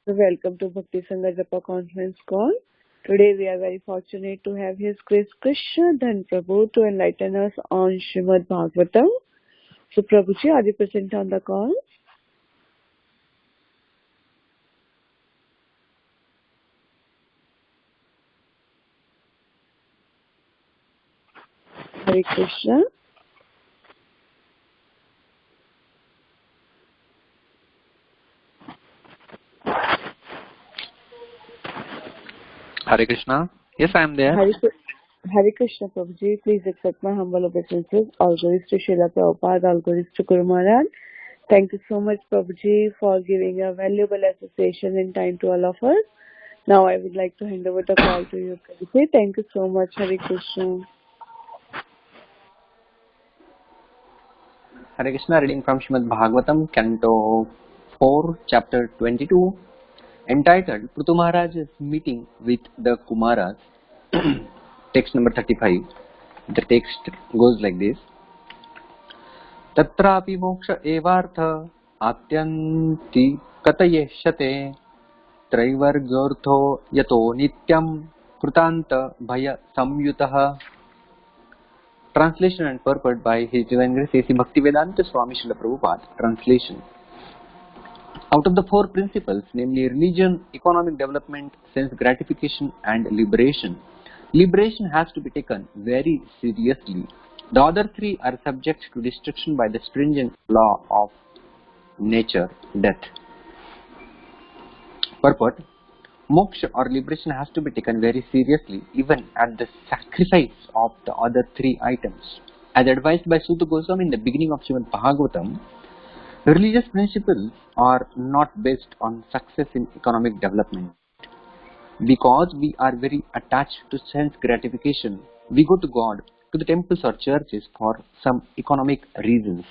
So welcome to Bhakti Sangha Japa conference call. Today we are very fortunate to have His Grace Krishna Dhana Prabhu to enlighten us on Srimad Bhagavatam. So Prabhuji, are you present on the call? Hare Krishna. Hare Krishna. Yes, I am there. Hare Krishna Prabhuji, please accept my humble obeisances. All glories to Srila Prabhupada, all glories to Guru Maharaj. Thank you so much Prabhuji for giving a valuable association and time to all of us. Now I would like to hand over the call to you Prabhuji. Thank you so much. Hare Krishna. Hare Krishna, reading from Srimad Bhagavatam, Canto 4, Chapter 22, entitled Prithu Maharaj's Meeting with the Kumaras. Text number 35. The text goes like this. Tatrapi moksha evartha atyanti katayeshyate traivargyortho yato nityam krutanta bhaya samyutah. Translation and purport by His Divine Grace A.C. Bhaktivedanta Swami Srila Prabhupada. Translation. Out of the four principles, namely religion, economic development, sense gratification and liberation, liberation has to be taken very seriously. The other three are subject to destruction by the stringent law of nature, death. Purport. Moksha or liberation has to be taken very seriously, even at the sacrifice of the other three items. As advised by Sutta Goswami in the beginning of Srimad Bhagavatam, religious principles are not based on success in economic development. Because we are very attached to sense gratification, we go to God, to the temples or churches for some economic reasons.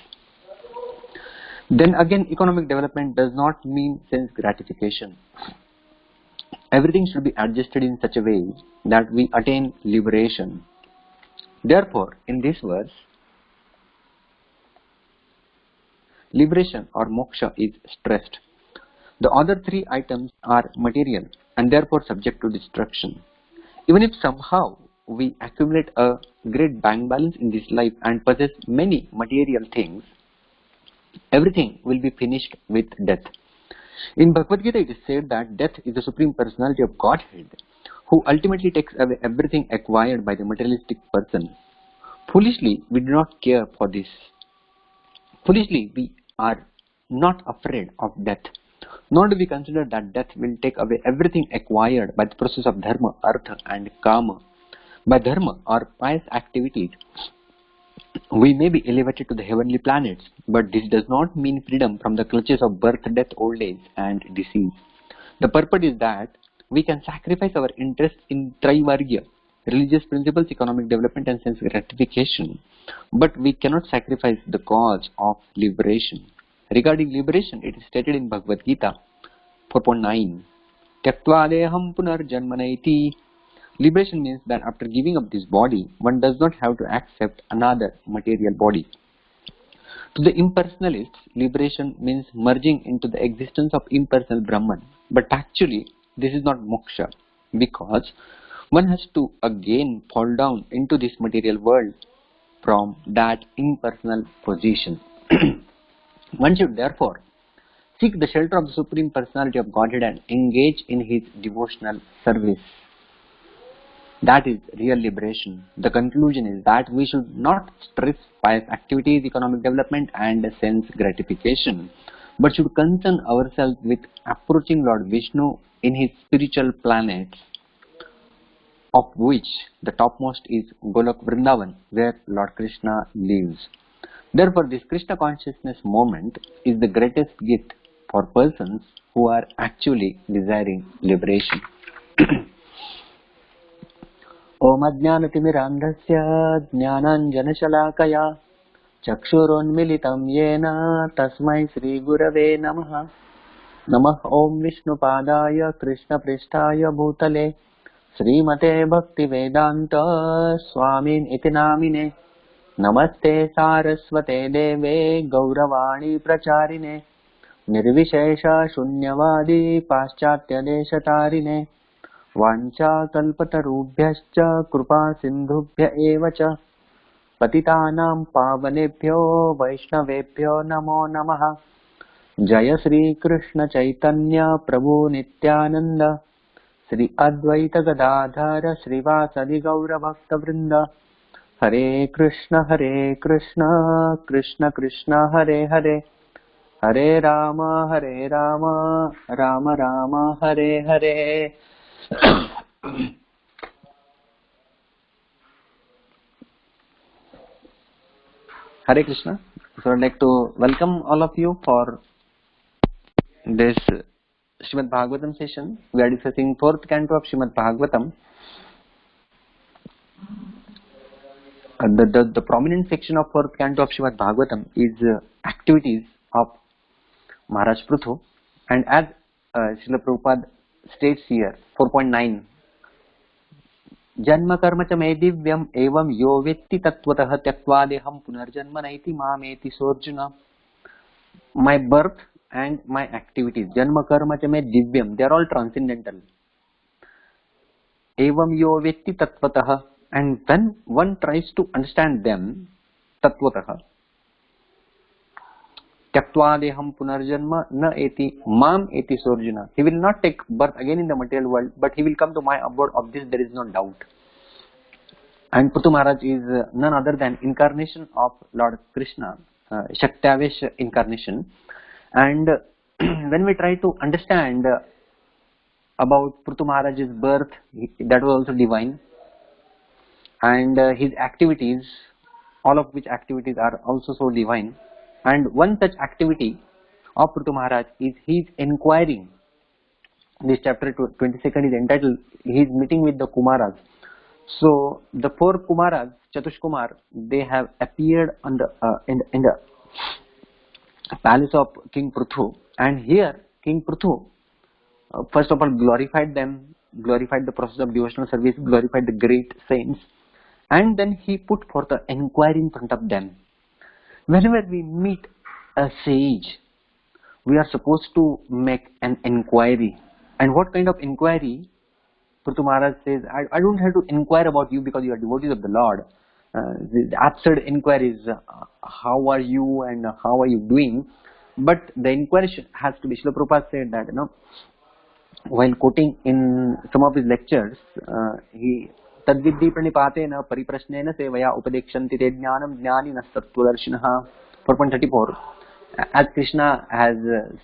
Then again, economic development does not mean sense gratification. Everything should be adjusted in such a way that we attain liberation. Therefore, in this verse, liberation or moksha is stressed. The other three items are material and therefore subject to destruction. Even if somehow we accumulate a great bank balance in this life and possess many material things, everything will be finished with death. In Bhagavad Gita, it is said that death is the Supreme Personality of Godhead, who ultimately takes away everything acquired by the materialistic person. Foolishly, we do not care for this. Foolishly, we are not afraid of death. Nor do we consider that death will take away everything acquired by the process of dharma, artha and kama. By dharma or pious activities, we may be elevated to the heavenly planets, but this does not mean freedom from the clutches of birth, death, old age, and disease. The purpose is that we can sacrifice our interest in Traivargya, religious principles, economic development, and sense gratification, but we cannot sacrifice the cause of liberation. Regarding liberation, it is stated in Bhagavad Gita 4.9, Tyaktva deham punar janmanaiti. Liberation means that after giving up this body, one does not have to accept another material body. To the impersonalists, liberation means merging into the existence of impersonal Brahman. But actually, this is not moksha, because one has to again fall down into this material world from that impersonal position. One should therefore seek the shelter of the Supreme Personality of Godhead and engage in His devotional service. That is real liberation. The conclusion is that we should not stress pious activities, economic development and sense gratification, but should concern ourselves with approaching Lord Vishnu in his spiritual planets, of which the topmost is Golok Vrindavan, where Lord Krishna lives. Therefore, this Krishna consciousness moment is the greatest gift for persons who are actually desiring liberation. Om Ajnanatimirandhasya Jnananjanashalakaya Chakshurunmilitam Yena Tasmai Sri Gurave Namaha. Namah Om Vishnupadaya Krishna Prishtaya Bhutale Srimate Bhaktivedanta Swamin iti namine. Namaste Saraswate Deve Gauravani Pracharine निर्विशेष शून्यवादी पाश्चात्यदेशतारिणे वाञ्छा कल्पतरुभ्यश्च कृपा सिन्धुभ्य एव च पतितानां पावनेभ्यो वैष्णवेभ्यो नमो नमः। जय श्री कृष्ण चैतन्य प्रभु नित्यानंद श्री अद्वैत गदाधर श्रीवासदि गौर भक्त वृंद। हरे कृष्ण कृष्ण कृष्ण हरे हरे, हरे Ram Ram Ram Hare Hare. Hare Krishna. So I'd like to welcome all of you for this Srimad Bhagavatam session. We are discussing fourth canto of Srimad Bhagavatam. The prominent section of fourth canto of Srimad Bhagavatam is activities of Maharaj Pruthu, and as Srila Prabhupada states here, 4.9, जन्म कर्म च मे दिव्यम एवं यो वेत्ति तत्वतः त्यक्त्वा देहं पुनर्जन्म नैति मामेति सोऽर्जुन. My birth and my activities, janma karma cha me divyam, they are all transcendental. Evam yo vetti tatvatah, and when one tries to understand them, tatvatah, tyaktva deham punarjanma na eti mam eti sorjuna. He will not take birth again in the material world, but he will come to my abode. Of this there is no doubt. And Prithu Maharaj is none other than incarnation of Lord Krishna, Shaktavesh incarnation. And when we try to understand about Prithu Maharaj's birth, that was also divine, and his activities, all of which activities are also so divine. And one such activity of Prithu Maharaj is his inquiring. This chapter 22nd is entitled, he is meeting with the Kumaras. So the four Kumaras, Chatush Kumar, they have appeared on the in the palace of King Prithu, and here King Prithu first of all glorified them, glorified the process of devotional service, glorified the great saints, and then he put forth an inquiry in front of them. Whenever we meet a sage, we are supposed to make an inquiry. And what kind of inquiry? Prithu Maharaj says, I don't have to inquire about you because you are devotees of the Lord. The absurd inquiries, how are you and how are you doing? But the inquiry has to be, Srila Prabhupada said that, while quoting in some of his lectures, he tadvidhi pranipatena pariprasnena sevaya upadekshanti te jnanam jnani nasattvadarshinaha. 4.34. As Krishna has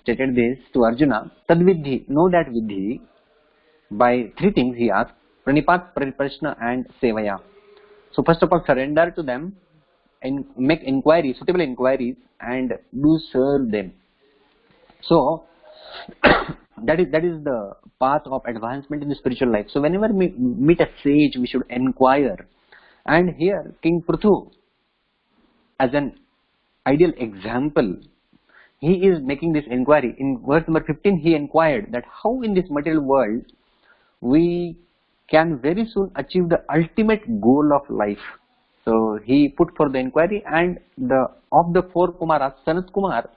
stated this to Arjuna, tadvidhi, know that vidhi, by three things he asked: pranipat, pariprashna and sevaya. So first of all, surrender to them and make inquiries, suitable inquiries, and do serve them. So that is the path of advancement in the spiritual life. So whenever we meet a sage, we should inquire. And here King Prithu, as an ideal example, he is making this inquiry. In verse number 15, he inquired that how in this material world we can very soon achieve the ultimate goal of life. So he put for the inquiry, and of the four Kumaras, Sanat Kumar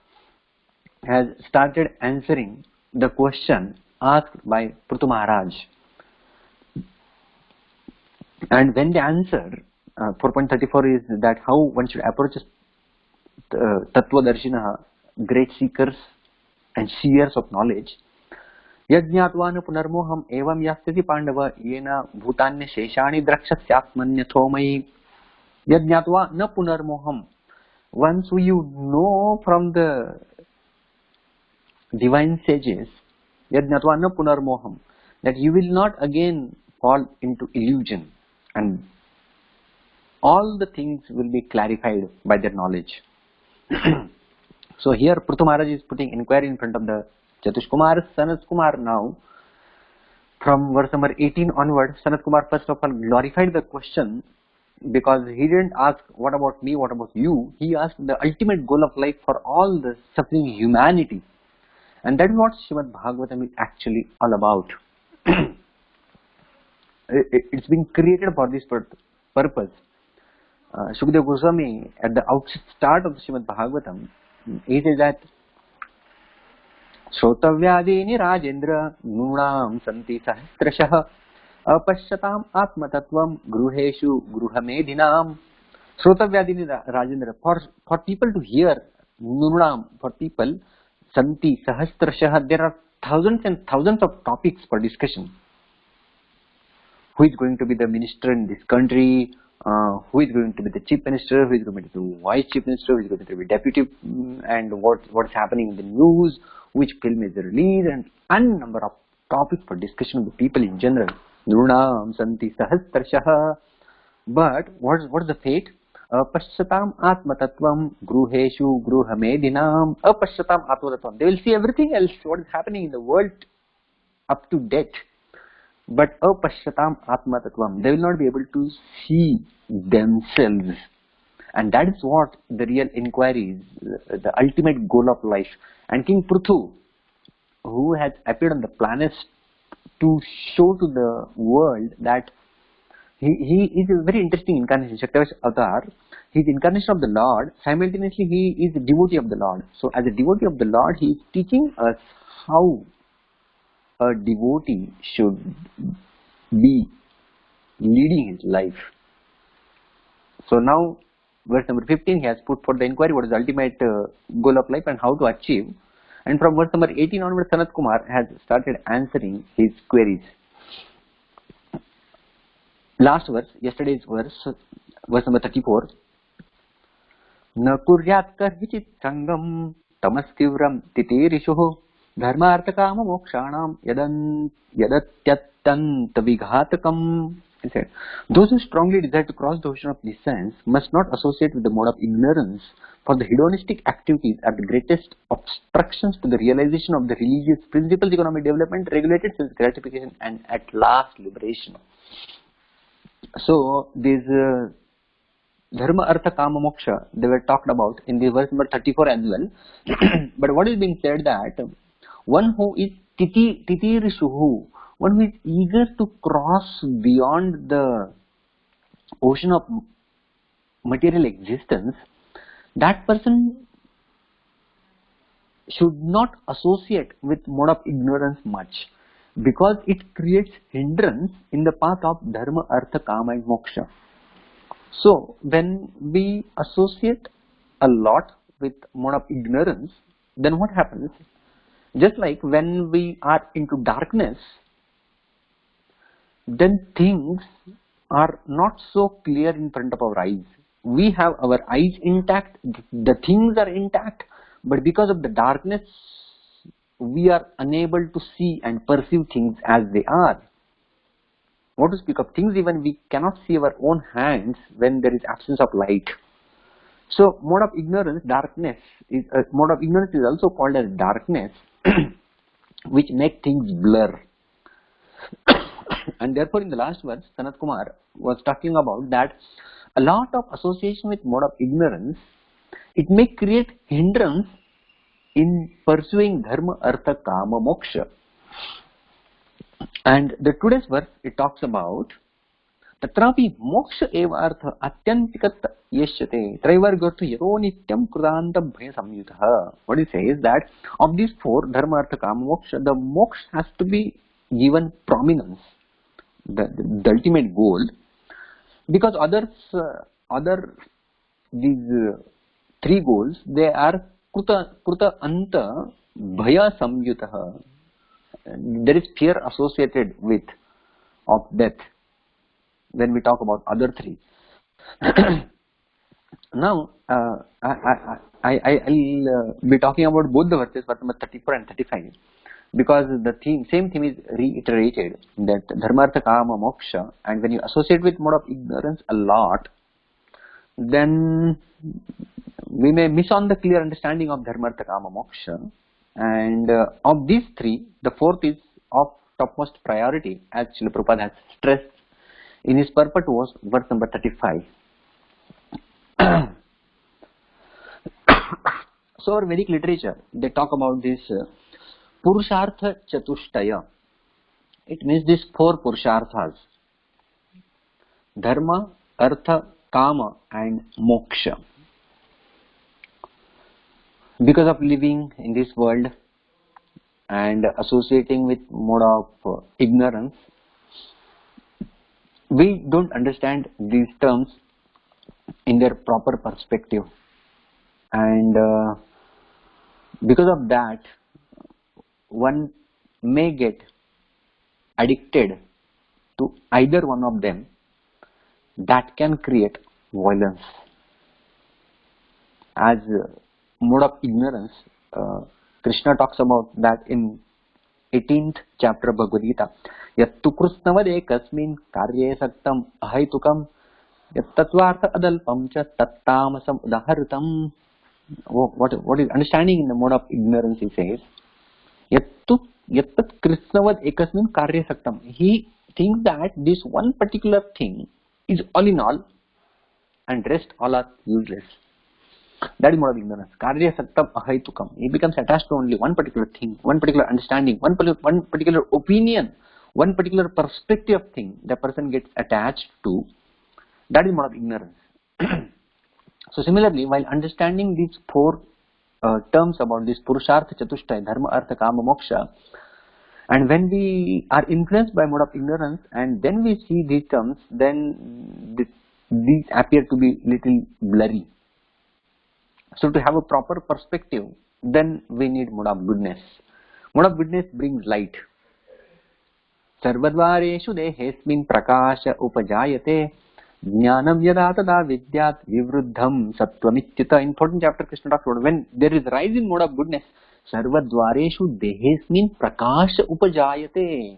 has started answering the question asked by Prithu Maharaj. And when they answer, 4.34 is that how one should approach Tattva Darshinaha, great seekers and seers of knowledge. यज्ञात्वा न पुनर्मोहम एवं यास्यति पांडव येन भूतान्य शेषाणि द्रक्ष्यस्यात्मन्यथो मयि. यज्ञात्वा न पुनर्मोहम. Once you know from the divine sages, yajñatva na punarmoham, that you will not again fall into illusion, and all the things will be clarified by their knowledge. So here Prithu Maharaj is putting inquiry in front of the Chatush Kumar, Sanat Kumar. Now from verse number 18 onward, Sanat Kumar first of all glorified the question, because he didn't ask what about me, what about you. He asked the ultimate goal of life for all the suffering humanity. And that is what Srimad Bhagavatam is actually all about. It's been created for this purpose. Shukadeva Goswami, at the outset start of the Srimad Bhagavatam, he says that श्रोतव्यादीनि Rajendra नूनां सन्ति सहस्रशः अपश्यताम् आत्मतत्त्वं गृहेषु गृहमेधिनाम्. Shrotavyadini Rajendra, for people to hear, Nunam, for people, Santi, Sahasrashah, there are thousands and thousands of topics for discussion. Who is going to be the minister in this country? Who is going to be the chief minister? Who is going to be the vice chief minister? Who is going to be deputy? And what's happening in the news? Which film is released? And a number of topics for discussion with people in general. Nunam, Santi, Sahasrashah. But what's the fate? Apashyatam atmatattvam gruheshu gruhamedinam. Apashyatam atmatattvam. They will see everything else, what is happening in the world up to date. But apashyatam atmatattvam. They will not be able to see themselves. And that is what the real inquiry is, the ultimate goal of life. And King Pruthu, who has appeared on the planets to show to the world that he is a very interesting incarnation, Shaktavash Avatar. He is incarnation of the Lord. Simultaneously, he is a devotee of the Lord. So, as a devotee of the Lord, he is teaching us how a devotee should be leading his life. So now, verse number 15, he has put for the inquiry what is the ultimate goal of life and how to achieve. And from verse number 18 onwards, Sanat Kumar has started answering his queries. Last verse, yesterday's verse, verse number 34. Na kuryat karvichit sangam tamaskivram titirishuho dharmarthakama mokshanam yadatyattant vighatakam. He said, those who strongly desire to cross the ocean of descent must not associate with the mode of ignorance, for the hedonistic activities are the greatest obstructions to the realization of the religious principles, economic development, regulated sense gratification, and at last liberation. So, these Dharma, Artha, Kama, Moksha, they were talked about in the verse number 34 as well. But what is being said that one who is titirishuhu, one who is eager to cross beyond the ocean of material existence, that person should not associate with mode of ignorance much, because it creates hindrance in the path of Dharma, Artha, Kama and Moksha. So, when we associate a lot with mode of ignorance, then what happens? Just like when we are into darkness, then things are not so clear in front of our eyes. We have our eyes intact, the things are intact, but because of the darkness, we are unable to see and perceive things as they are. What to speak of things, even we cannot see our own hands when there is absence of light. So, mode of ignorance, darkness, mode of ignorance is also called as darkness, which make things blur. And therefore, in the last verse, Sanat Kumar was talking about that a lot of association with mode of ignorance, it may create hindrance in pursuing Dharma, Artha, Kama, Moksha. And the today's verse, it talks about Tatrapi moksha eva artha atyantikat yeshyate traivargothu yaro nityam krudanta bhaya samyutah. What he says is that of these four, Dharma, Artha, Kama, Moksha, the moksha has to be given prominence, the ultimate goal, because these three goals, they are kruta anta bhaya samyutah. There is fear associated with of death when we talk about other three. Now, I'll be talking about both the verses, verse number 34 and 35, because the same theme is reiterated, that Dharma, Artha, Kama, Moksha, and when you associate with mode of ignorance a lot, then we may miss on the clear understanding of Dharma, Artha, Kama, Moksha. And of these three, the fourth is of topmost priority, as Srila Prabhupada has stressed in his purport was verse number 35. So our Vedic literature, they talk about this Purushartha Chatushtaya. It means these four Purusharthas: Dharma, Artha, Kama and Moksha. Because of living in this world, and associating with mode of ignorance, we don't understand these terms in their proper perspective, and because of that one may get addicted to either one of them. That can create violence. As mode of ignorance, Krishna talks about that in 18th chapter of Bhagavad Gita. Yattu krusnavad ekasmin karye saktam ahaitukam yattatvartha adalpam cha tattamasam udaharitam. What is understanding in the mode of ignorance? He says, Yattat krusnavad ekasmin karye saktam. He thinks that this one particular thing is all in all and rest all are useless. That is mode of ignorance. Karya saktam ahaitukam. He becomes attached to only one particular thing, one particular understanding, one particular opinion, one particular perspective of thing the person gets attached to. That is mode of ignorance. So similarly, while understanding these four terms about this Purushartha Chatushtaya, Dharma, Artha, Kama, Moksha, and when we are influenced by mode of ignorance and then we see these terms, then these appear to be little blurry. So to have a proper perspective, then we need mode of goodness. Mode of goodness brings light. Sarvadvareshu dehesmin prakasha upajayate jnanam yada tada vidyat vivruddham sattvamithyuta. In 14th chapter, Krishna talks about when there is rise in mode of goodness, sarvadvareshu dehesmin prakasha upajayate.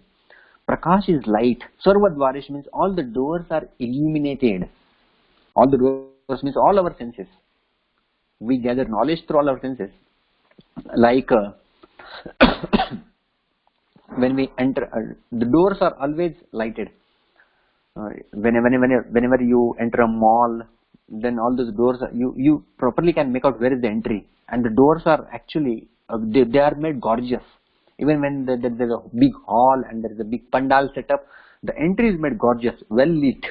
Prakash is light. Sarvadvareshu means all the doors are illuminated. All the doors means all our senses. We gather knowledge through all our senses. Like when we enter, the doors are always lighted. Whenever you enter a mall, then all those doors you properly can make out where is the entry, and the doors are actually they are made gorgeous. Even when there is a big hall and there is a big pandal setup, the entry is made gorgeous, well lit.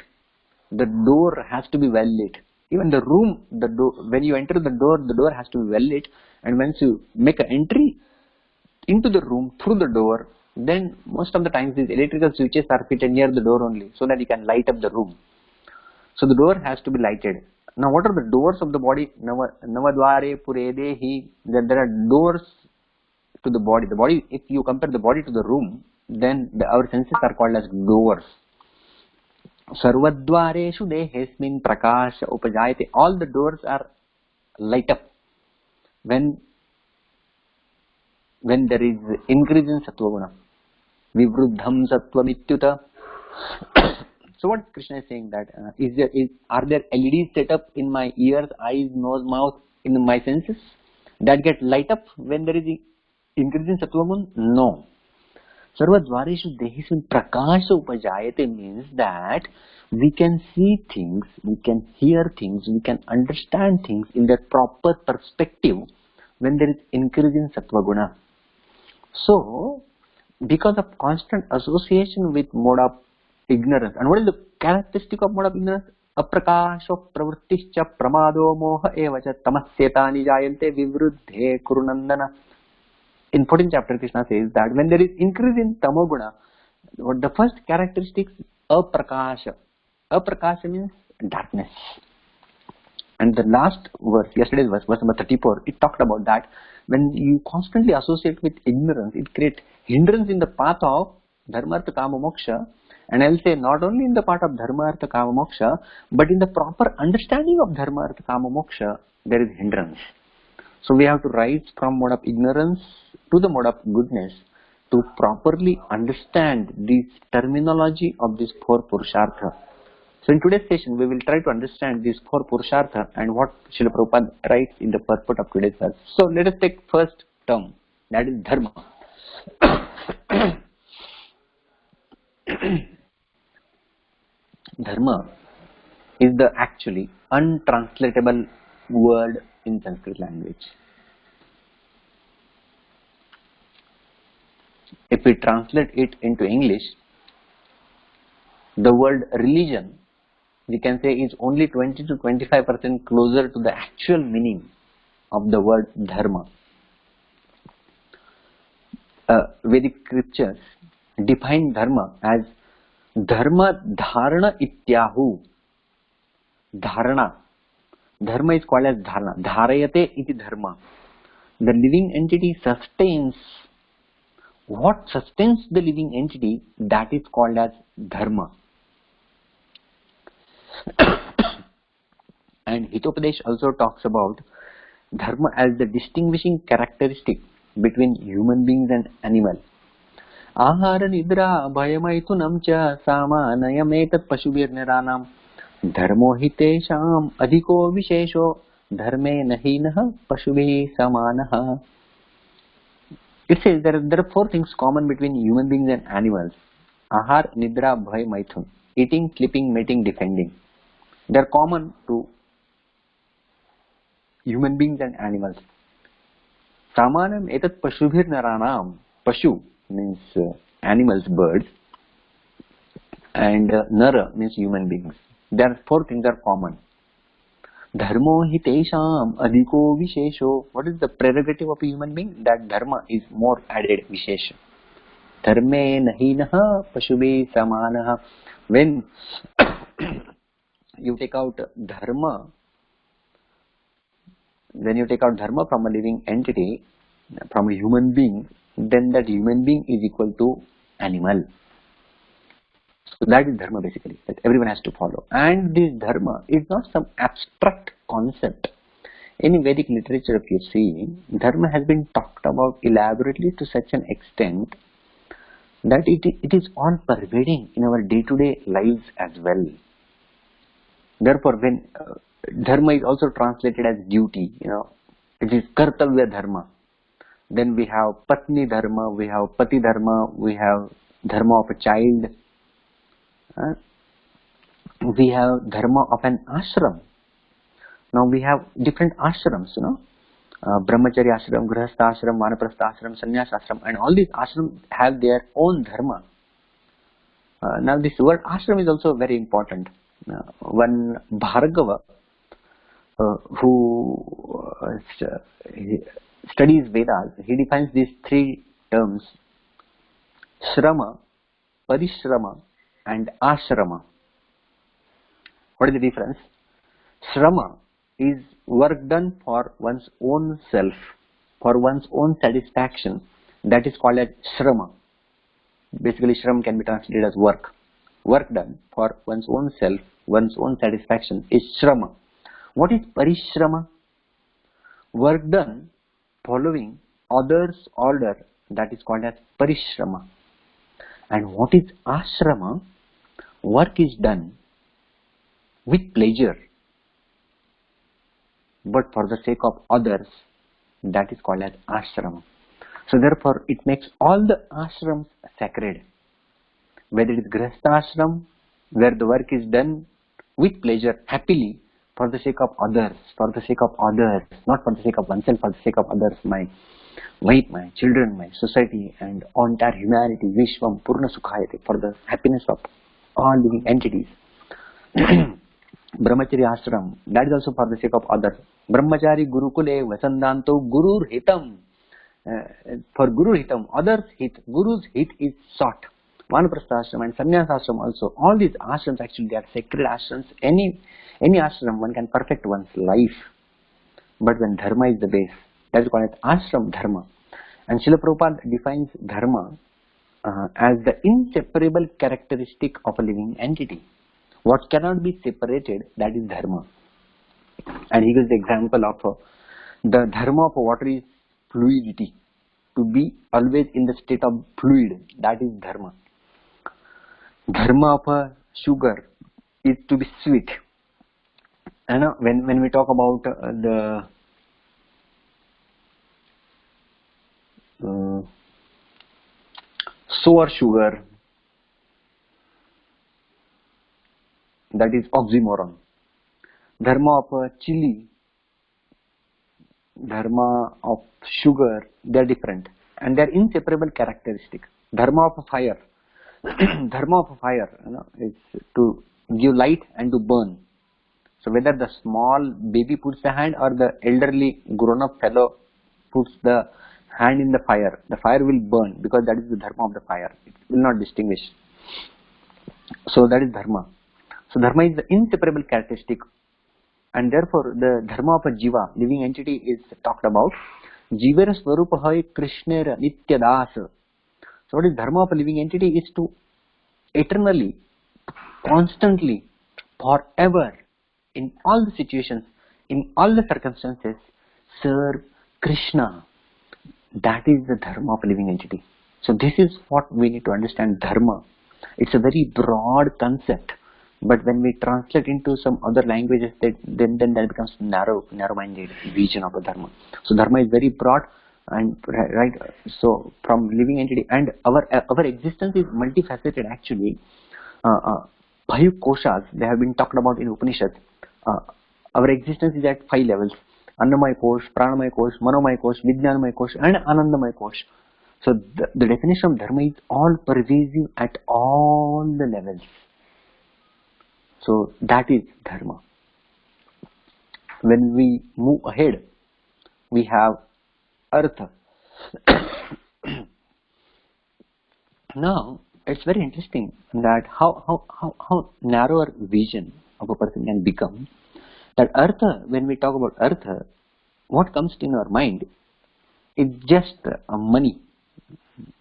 The door has to be well lit. Even the room, when you enter the door has to be well lit, and once you make an entry into the room through the door, then most of the times these electrical switches are fitted near the door only, so that you can light up the room. So the door has to be lighted. Now what are the doors of the body? Navadvare puredehi. There are doors to the body. The body, if you compare the body to the room, then our senses are called as doors. Sarvadvareshu dehesmin prakasha upajayate. All the doors are light up when there is increase in sattva guna. Vivruddham sattvamithyuta. So what Krishna is saying, that are there LEDs set up in my ears, eyes, nose, mouth, in my senses that get light up when there is increase in sattva guna? No. Sarvadvareshu dehesmin prakasha upajayate means that we can see things, we can hear things, we can understand things in their proper perspective when there is increase in sattva guna. So, because of constant association with mode of ignorance, and what is the characteristic of mode of ignorance? Aprakasha pravrittischa pramado moha evacha tamasyetani jayante vivruddhe kurunandana. In 14th chapter, Krishna says that when there is increase in tamoguna, the first characteristic is aprakasha. Aprakasha means darkness. And the last verse, yesterday's verse number 34, it talked about that when you constantly associate with ignorance, it creates hindrance in the path of dharma, artha, kama, moksha. And I'll say not only in the part of dharma, artha, kama, moksha, but in the proper understanding of dharma, artha, kama, moksha, there is hindrance. So we have to rise from mode of ignorance to the mode of goodness to properly understand this terminology of these four Purushartha. So in today's session, we will try to understand these four Purushartha and what Srila Prabhupada writes in the purport of today's verse. So let us take first term, that is Dharma. Dharma is the actually untranslatable word in Sanskrit language. If we translate it into English, the word religion, we can say, is only 20 to 25% closer to the actual meaning of the word dharma. Vedic scriptures define dharma as dharma dharana ityahu. Dharana. Dharma is called as dharana. Dharayate iti dharma. The living entity sustains. What sustains the living entity, that is called as dharma. And Hitopadesh also talks about dharma as the distinguishing characteristic between human beings and animals. Ahara nidra bhayamaitunam cha samanayametat pashubirniranam dharmo hitesham adhiko vishesho dharme nahinah pashubhi samanah. It says there are four things common between human beings and animals. Ahar, nidra, bhay, maithun. Eating, sleeping, mating, defending. They are common to human beings and animals. Samanam etat pashubhir naranam. Pashu means animals, birds. And nara means human beings. There are four things are common. Dharmo hitesham adhiko vishesho. What is the prerogative of a human being? That dharma is more added, vishesha. Dharme nahinaha pashubhe samanaha. When you take out dharma, from a living entity, from a human being, then that human being is equal to animal. So that is dharma basically, that everyone has to follow. And this dharma is not some abstract concept. In Vedic literature, if you see, dharma has been talked about elaborately to such an extent that it is all pervading in our day-to-day lives as well. Therefore, when dharma is also translated as duty, it is kartavya dharma. Then we have patni dharma, we have pati dharma, we have dharma of a child. We have dharma of an ashram. Now we have different ashrams, brahmacharya ashram, grihastha ashram, vanaprastha ashram, sannyas ashram, and all these ashrams have their own dharma. Now this word ashram is also very important. One Bhargava who studies Vedas, he defines these three terms: shrama, parishrama, and ashrama. What is the difference? Shrama is work done for one's own self, for one's own satisfaction. That is called as shrama. Basically, shram can be translated as work. Work done for one's own self, one's own satisfaction is shrama. What is parishrama? Work done following others' order, that is called as parishrama. And what is ashrama? Work is done with pleasure, but for the sake of others, that is called as ashrama. So therefore, it makes all the ashrams sacred. Whether it is grihastha ashram, where the work is done with pleasure, happily, for the sake of others, not for the sake of oneself, for the sake of others, my wife, my children, my society, and entire humanity, Vishwam Purna Sukhayate, for the happiness of all living entities. Brahmacharya ashram, that is also for the sake of others. Brahmachari Gurukule Vasandanto Gurur Hitam, for Guru Hitam, others' hit, Guru's hit is sought. Vanaprastha ashram and sannyas ashram also. All these ashrams actually, they are sacred ashrams. Any ashram, one can perfect one's life. But when dharma is the base, that is called as ashram dharma. And Srila Prabhupada defines dharma as the inseparable characteristic of a living entity. What cannot be separated, that is dharma. And he gives the example of the dharma of water is fluidity. To be always in the state of fluid, that is dharma. Dharma of sugar is to be sweet. And when we talk about the sour sugar, that is oxymoron. Dharma of chili, dharma of sugar, they are different and they are inseparable characteristics. Dharma of fire, dharma of fire, is to give light and to burn. So whether the small baby puts the hand or the elderly grown-up fellow puts the hand in the fire will burn, because that is the dharma of the fire. It will not distinguish. So that is dharma. So dharma is the inseparable characteristic, and therefore the dharma of a jiva, living entity, is talked about. Jivera swarupaha krishnera nityadas. So what is dharma of a living entity is to eternally, constantly, forever, in all the situations, in all the circumstances, serve Krishna. That is the dharma of a living entity. So this is what we need to understand dharma. It's a very broad concept, but when we translate into some other languages, then that becomes narrow-minded vision of a dharma. So dharma is very broad, and right. So from living entity, and our existence is multifaceted actually. 5 koshas, they have been talked about in Upanishad. Our existence is at 5 levels: Annamaya kosh, Pranamaya kosh, Manomaya kosh, Vijnanamaya kosh, and Anandamaya kosh. So the definition of dharma is all pervasive at all the levels. So that is dharma. When we move ahead, we have artha. Now it's very interesting that how narrower vision of a person can become. That artha, when we talk about artha, what comes in our mind is just money,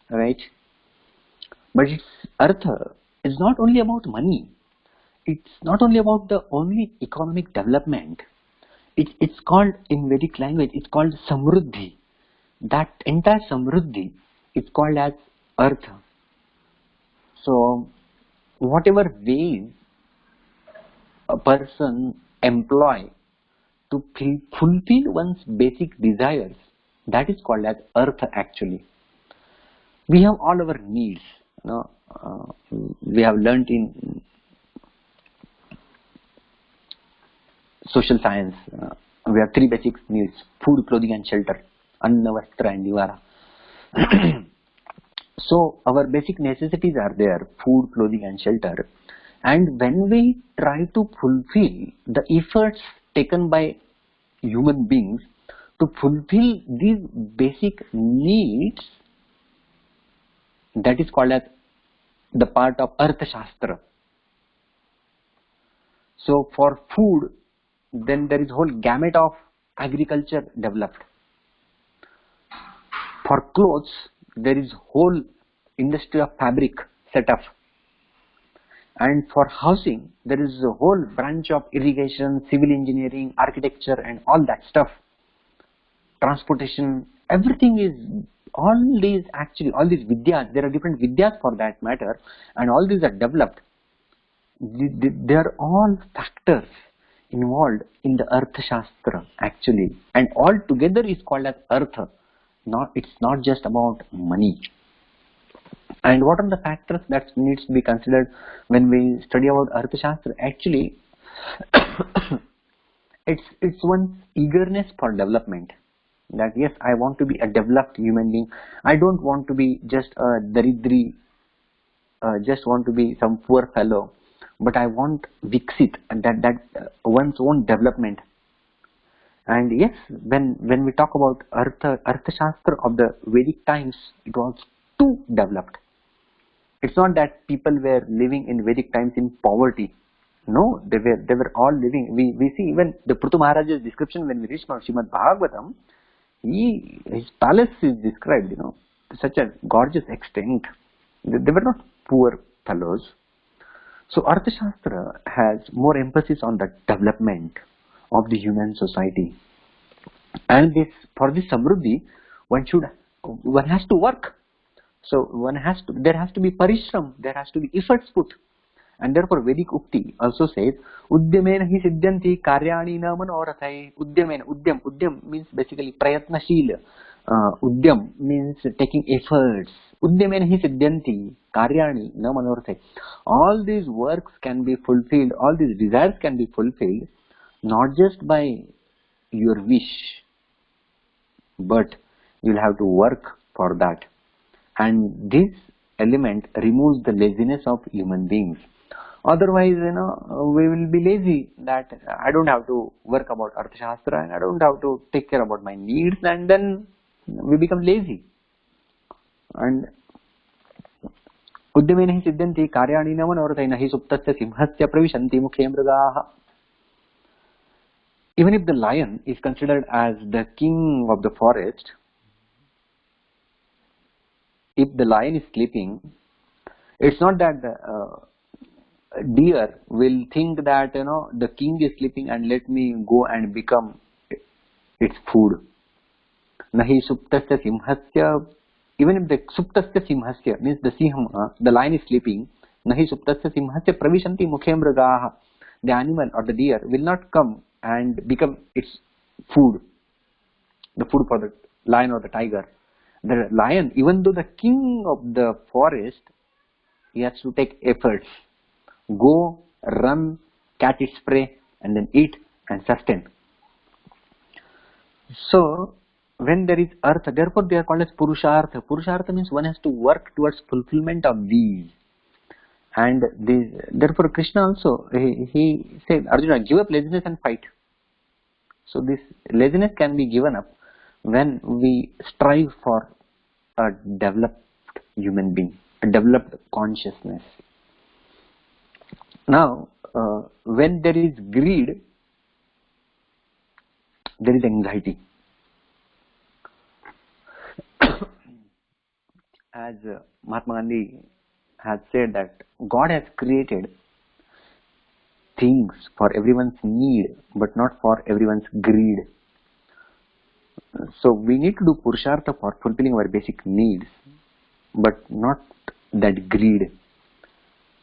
right? But it's artha is not only about money. It's not only about the only economic development. It's called, in Vedic language, it's called samruddhi. That entire samruddhi is called as artha. So whatever ways a person employ to fulfill one's basic desires, that is called as artha actually. We have all our needs. We have learnt in social science, we have 3 basic needs: food, clothing and shelter, anna, vastra and nivara. So our basic necessities are there: food, clothing and shelter. And when we try to fulfill the efforts taken by human beings to fulfill these basic needs, that is called as the part of Artha Shastra. So for food, then there is whole gamut of agriculture developed. For clothes, there is whole industry of fabric set up. And for housing, there is a whole branch of irrigation, civil engineering, architecture and all that stuff. Transportation, everything is, all these vidyas, there are different vidyas for that matter, and all these are developed. They are all factors involved in the Artha Shastra actually, and all together is called as Artha. It's not just about money. And what are the factors that needs to be considered when we study about Artha Shastra? Actually, it's one's eagerness for development. That yes, I want to be a developed human being. I don't want to be just a daridri, just want to be some poor fellow, but I want viksit, and that one's own development. And yes, when we talk about Artha Shastra of the Vedic times, it was too developed. It's not that people were living in Vedic times in poverty. No, they were all living. We see even the Prithu Maharaja's description when we reach Srimad Bhagavatam. His palace is described, to such a gorgeous extent. They were not poor fellows. So Artha Shastra has more emphasis on the development of the human society. And for this samruddhi, one has to work. So there has to be parishram, there has to be efforts put. And therefore Vedic Ukti also says, Udyamena hi siddhanti karyani na manorathai. Udyam means basically prayatnashil. Udyam means taking efforts. Udyamena hi siddhanti karyani na manorathai. All these works can be fulfilled, all these desires can be fulfilled, not just by your wish, but you'll have to work for that. And this element removes the laziness of human beings. Otherwise, we will be lazy, that I don't have to work about Artha Shastra and I don't have to take care about my needs, and then we become lazy. And उद्यमेन हि सिद्ध्यन्ति कार्याणि न मनोरथैः हि सुप्तस्य सिंहस्य प्रविशन्ति मुखे मृगाः. Even if the lion is considered as the king of the forest, if the lion is sleeping, it's not that the deer will think that the king is sleeping and let me go and become its food. Nahi suptasya simhasya. Even if the suptasya simhasya means the lion is sleeping, nahi suptasya simhasya pravishanti mukhe mrigaah. The animal or the deer will not come and become its food, the food for the lion or the tiger. The lion, even though the king of the forest, he has to take efforts, go, run, catch its prey, and then eat and sustain. So, when there is artha, therefore they are called as purushartha. Purushartha means one has to work towards fulfillment of these. And therefore Krishna also, he said, Arjuna, give up laziness and fight. So this laziness can be given up when we strive for a developed human being, a developed consciousness. Now, when there is greed, there is anxiety. As Mahatma Gandhi has said that God has created things for everyone's need, but not for everyone's greed. So we need to do purushartha for fulfilling our basic needs, but not that greed.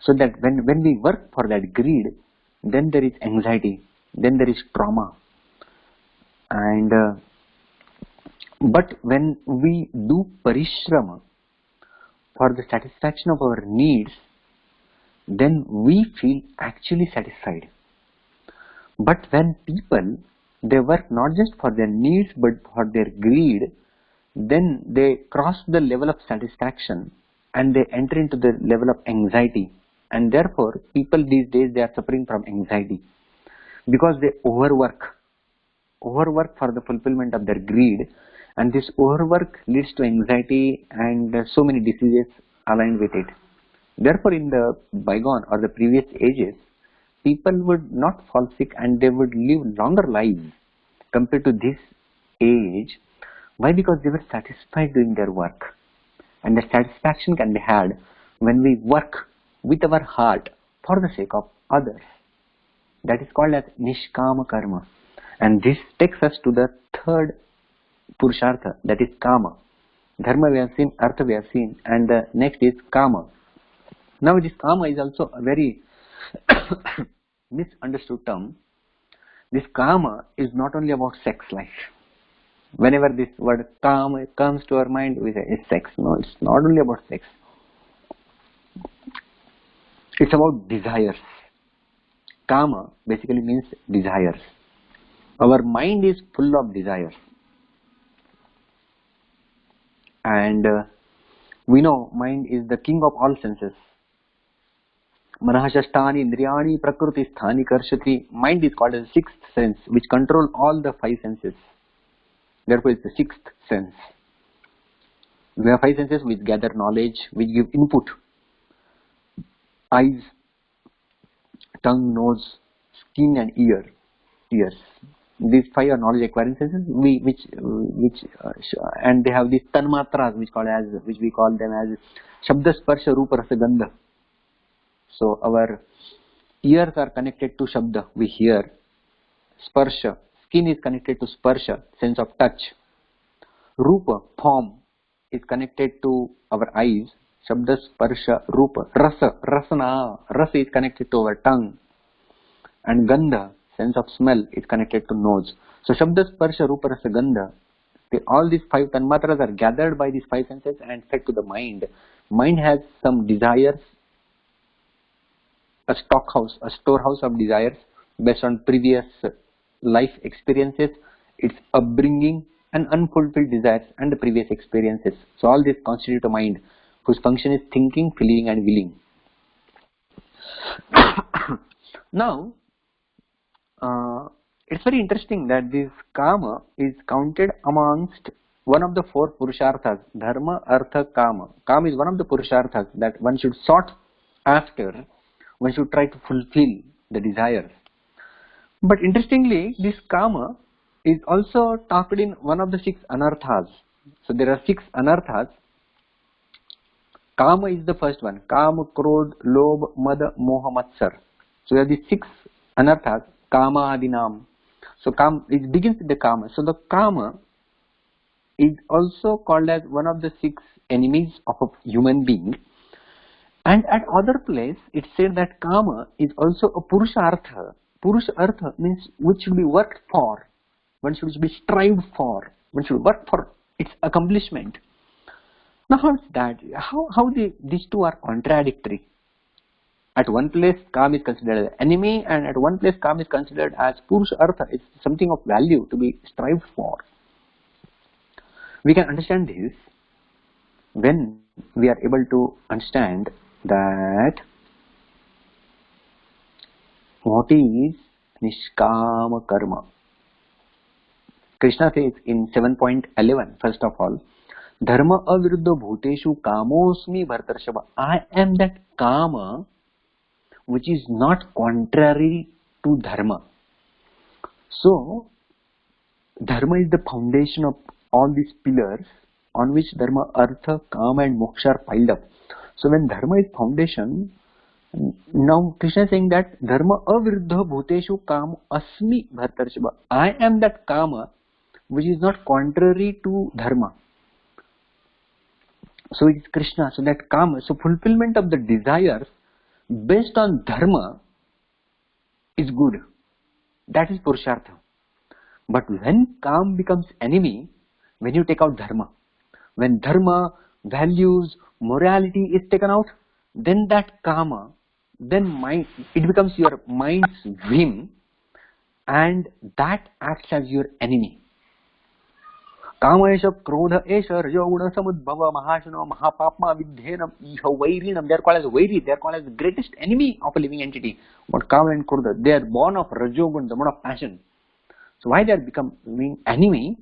So that when we work for that greed, then there is anxiety, then there is trauma. And but when we do parishrama for the satisfaction of our needs, then we feel actually satisfied. But when people, they work not just for their needs but for their greed, then they cross the level of satisfaction and they enter into the level of anxiety. And therefore people these days, they are suffering from anxiety because they overwork for the fulfillment of their greed, and this overwork leads to anxiety and so many diseases aligned with it. Therefore in the bygone or the previous ages, people would not fall sick and they would live longer lives compared to this age. Why? Because they were satisfied doing their work, and the satisfaction can be had when we work with our heart for the sake of others. That is called as nishkama karma. And this takes us to the third purushartha, that is kama. Dharma we have seen, artha we have seen, and the next is kama. Now this kama is also a very misunderstood term. This kama is not only about sex life. Whenever this word kama comes to our mind, we say it's sex. No, it's not only about sex. It's about desires. Kama basically means desires. Our mind is full of desires. And we know mind is the king of all senses. Manahashtani indriyani prakriti sthani karshati. Mind is called as the sixth sense, which control all the five senses. Therefore it's the sixth sense. We have five senses which gather knowledge, which give input. Eyes, tongue, nose, skin and ears. These five are knowledge acquiring senses, and they have these tanmatras, which we call them as shabda, sparsha, rupa, rasa, gandha. So our ears are connected to shabda, we hear. Sparsha, skin is connected to sparsha, sense of touch. Rupa, form, is connected to our eyes. Shabda, sparsha, rupa. Rasa, rasa is connected to our tongue. And gandha, sense of smell, is connected to nose. So shabda, sparsha, rupa, rasa, gandha, all these five tanmatras are gathered by these five senses and fed to the mind. Mind has some desires, a storehouse of desires based on previous life experiences, its upbringing and unfulfilled desires and the previous experiences. So all this constitute a mind whose function is thinking, feeling and willing. Now, it's very interesting that this kama is counted amongst one of the four purusharthas, dharma, artha, kama. Kama is one of the purusharthas that one should sought after, one should try to fulfill the desires. But interestingly, this kama is also talked in one of the 6 anarthas. So there are 6 anarthas. Kama is the first one. Kama, krodh, lobh, mada, moha, matsar. So there are these 6 anarthas. Kama adinam. So it begins with the kama. So the kama is also called as one of the 6 enemies of a human being. And at other place, it said that kama is also a purushartha. Purushartha means which should be worked for. One should be strived for. One should work for its accomplishment. Now how is that? How these two are contradictory? At one place, kama is considered as enemy, and at one place, kama is considered as purushartha. It's something of value to be strived for. We can understand this when we are able to understand that what is nishkama karma. Krishna says in 7.11, first of all, dharma aviruddha bhuteshu kamosmi bhartarshava. I am that kama which is not contrary to dharma. So, dharma is the foundation of all these pillars on which dharma, artha, kama and moksha are piled up. So when dharma is foundation, now Krishna is saying that dharma aviruddha bhuteshu kama asmi bhartarshava. I am that kama which is not contrary to dharma. So it is Krishna, so that kama, so fulfillment of the desires based on dharma is good. That is purushartha. But when kama becomes enemy, when you take out dharma, when dharma, values, morality is taken out, then that kama, then it becomes your mind's whim, and that acts as your enemy. Kama esha, krodha esha, rajoguna samudbhava, mahashana, mahapapma, vidhenam, iha vairinam. They are called as vairi. They are called as the greatest enemy of a living entity. But kama and krodha, they are born of rajogun, the mode of passion. So why they are becoming enemy?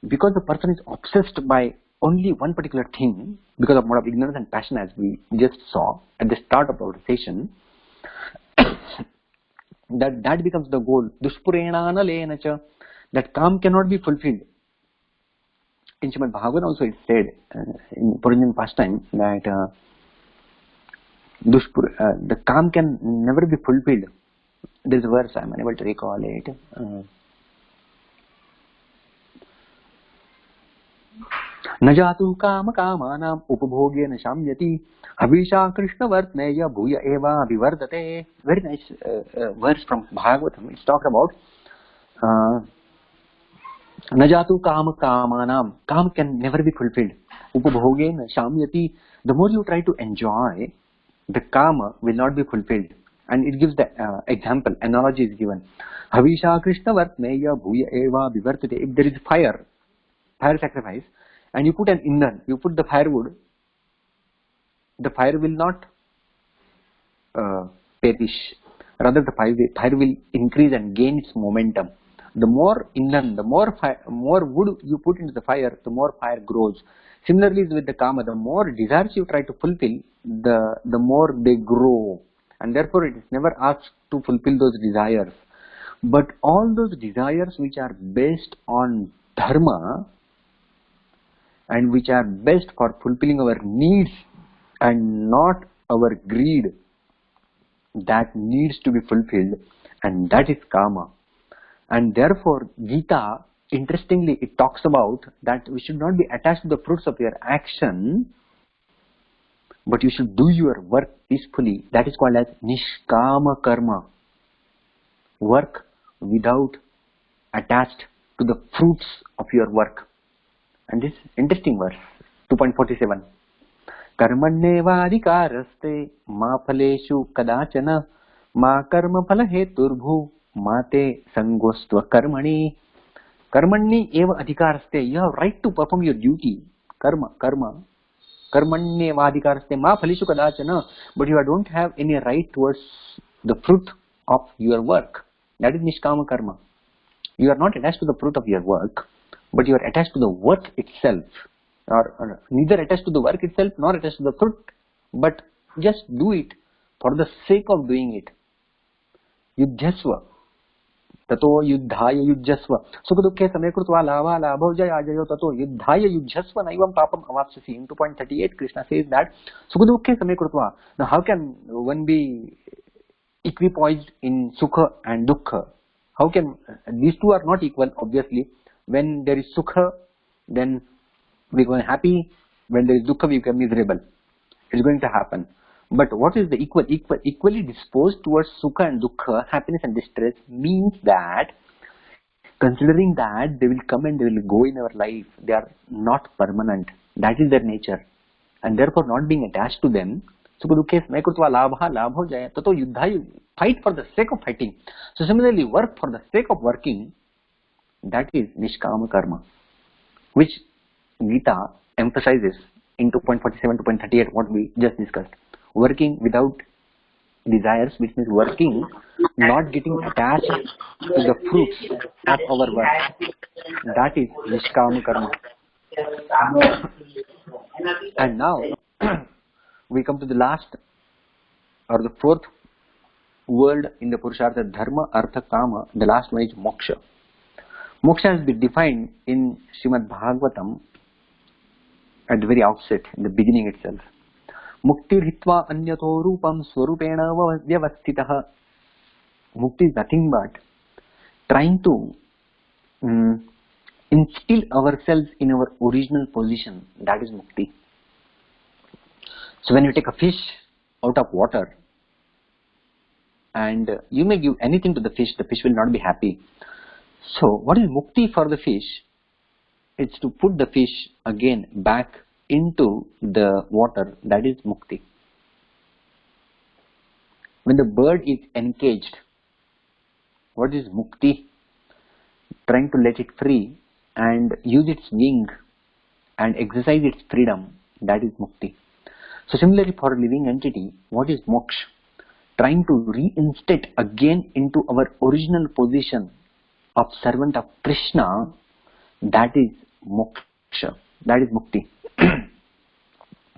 Because the person is obsessed by only one particular thing, because of mode of ignorance and passion, as we just saw at the start of our session. that becomes the goal. Dushpurena lenacha. That kama cannot be fulfilled. In Srimad Bhagavatam also it said in Puranjan pastime that the kama can never be fulfilled. This verse I am unable to recall it. न जातु काम कामानाम उपभोगेन शाम्यति हविषा कृष्ण वर्त्नेय भूय एवा अभिवर्धते. Very nice verse from Bhagavatam. It's talked about न जातु काम कामानाम. Kam can never be fulfilled. Upabhogena shamyati. The more you try to enjoy, the kama will not be fulfilled. And it gives the example, analogy is given. Havisha Krishna Vartneya Bhuya Eva Vivartate. If there is fire sacrifice, and you put an indhan, you put the firewood, the fire will not perish. Rather, the fire will increase and gain its momentum. The more indhan, the more wood you put into the fire, the more fire grows. Similarly, with the kama, the more desires you try to fulfill, the more they grow. And therefore, it is never asked to fulfill those desires. But all those desires which are based on dharma and which are best for fulfilling our needs and not our greed, that needs to be fulfilled, and that is kama. And therefore, Gita, interestingly, it talks about that we should not be attached to the fruits of your action, but you should do your work peacefully. That is called as nishkama karma. Work without attached to the fruits of your work. And this interesting verse, 2.47. Karmannevadhikaraste ma phaleshu kadachana ma karma phala heturbhu mate sangostva karmani. Karmanni eva adhikaraste. You have right to perform your duty. Karma. Karmannevadhikaraste ma phaleshu kadachana. But you don't have any right towards the fruit of your work. That is nishkama karma. You are not attached to the fruit of your work, but you are attached to the work itself, or neither attached to the work itself nor attached to the fruit, but just do it for the sake of doing it. Yudhyasva. Tato yuddhaya yujjasva. Sukha dukkhe same krutva lava labho jaya jayo tato yuddhaya yujjasva naivam papam avapsasi. In 2.38, Krishna says that sukha dukkhe same krutva. Now how can one be equipoised in sukha and dukkha? How can these two are not equal? Obviously, when there is sukha, then we become happy. When there is dukkha, we become miserable. It's going to happen. But what is the equally disposed towards sukha and dukkha, happiness and distress, means that considering that they will come and they will go in our life, they are not permanent. That is their nature, and therefore not being attached to them. Sukha dukkhe same krutva labha labho jaya tato yuddhaya. Fight for the sake of fighting. So similarly, work for the sake of working. That is nishkama karma, which Gita emphasizes in 2.47 to 2.38, what we just discussed. Working without desires, which means working, not getting attached to the fruits of our work. That is nishkama karma. And now we come to the last, or the fourth word in the Purushartha: dharma, artha, kama. The last one is moksha. Moksha has been defined in Srimad Bhagavatam at the very outset, in the beginning itself. Mukti hitva anyato rupam swarupena vyavastitah. Mukti is nothing but trying to instill ourselves in our original position. That is mukti. So when you take a fish out of water, and you may give anything to the fish will not be happy. So what is mukti for the fish? It's to put the fish again back into the water. That is mukti. When the bird is encaged, what is mukti? Trying to let it free and use its wing and exercise its freedom. That is mukti. So similarly, for a living entity, what is moksha? Trying to reinstate again into our original position of servant of Krishna. That is moksha. That is mukti.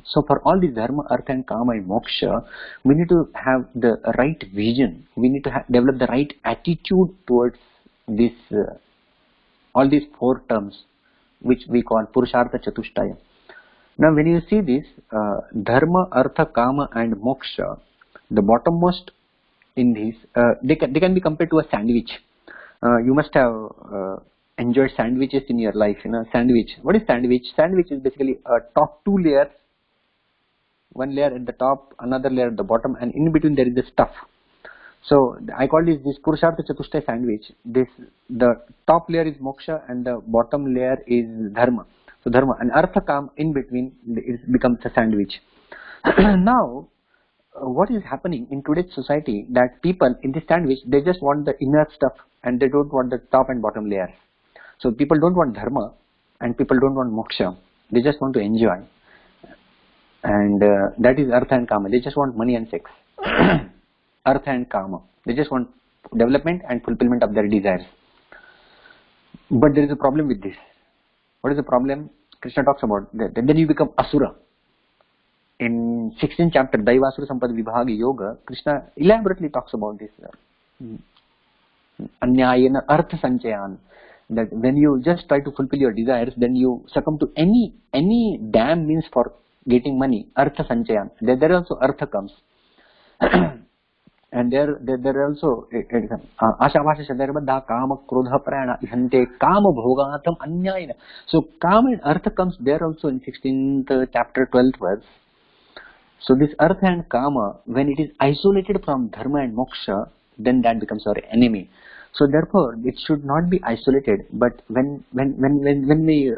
So for all these dharma, artha and kama and moksha, we need to have the right vision. We need to develop the right attitude towards this, all these four terms, which we call Purushartha Chatushtaya. Now when you see this, dharma, artha, kama and moksha, the bottommost in this, they can be compared to a sandwich. You must have enjoyed sandwiches in your life. Sandwich. What is sandwich? Sandwich is basically a top two layers. One layer at the top, another layer at the bottom, and in between there is the stuff. So I call this Purushartha Chatushtaya sandwich. The top layer is moksha and the bottom layer is dharma. So dharma and artha, kam in between, it becomes a sandwich. Now, what is happening in today's society, that people in this sandwich, they just want the inner stuff and they don't want the top and bottom layers. So people don't want dharma and people don't want moksha. They just want to enjoy. And that is artha and kama. They just want money and sex. Artha and kama. They just want development and fulfillment of their desires. But there is a problem with this. What is the problem? Krishna talks about that. Then you become asura. In 16th chapter, Daivasura Sampad Vibhagi Yoga, Krishna elaborately talks about this. Anyayena artha sanchayan. That when you just try to fulfill your desires, then you succumb to any damn means for getting money. Artha sanchayan. There also artha comes. And there also ashavasha shadarbadha kama krodha prana ihante kama bhogatam anyayena. So kama and artha comes there also in 16th chapter 12th verse. So this artha and kama, when it is isolated from dharma and moksha, then that becomes our enemy. So therefore it should not be isolated. But when we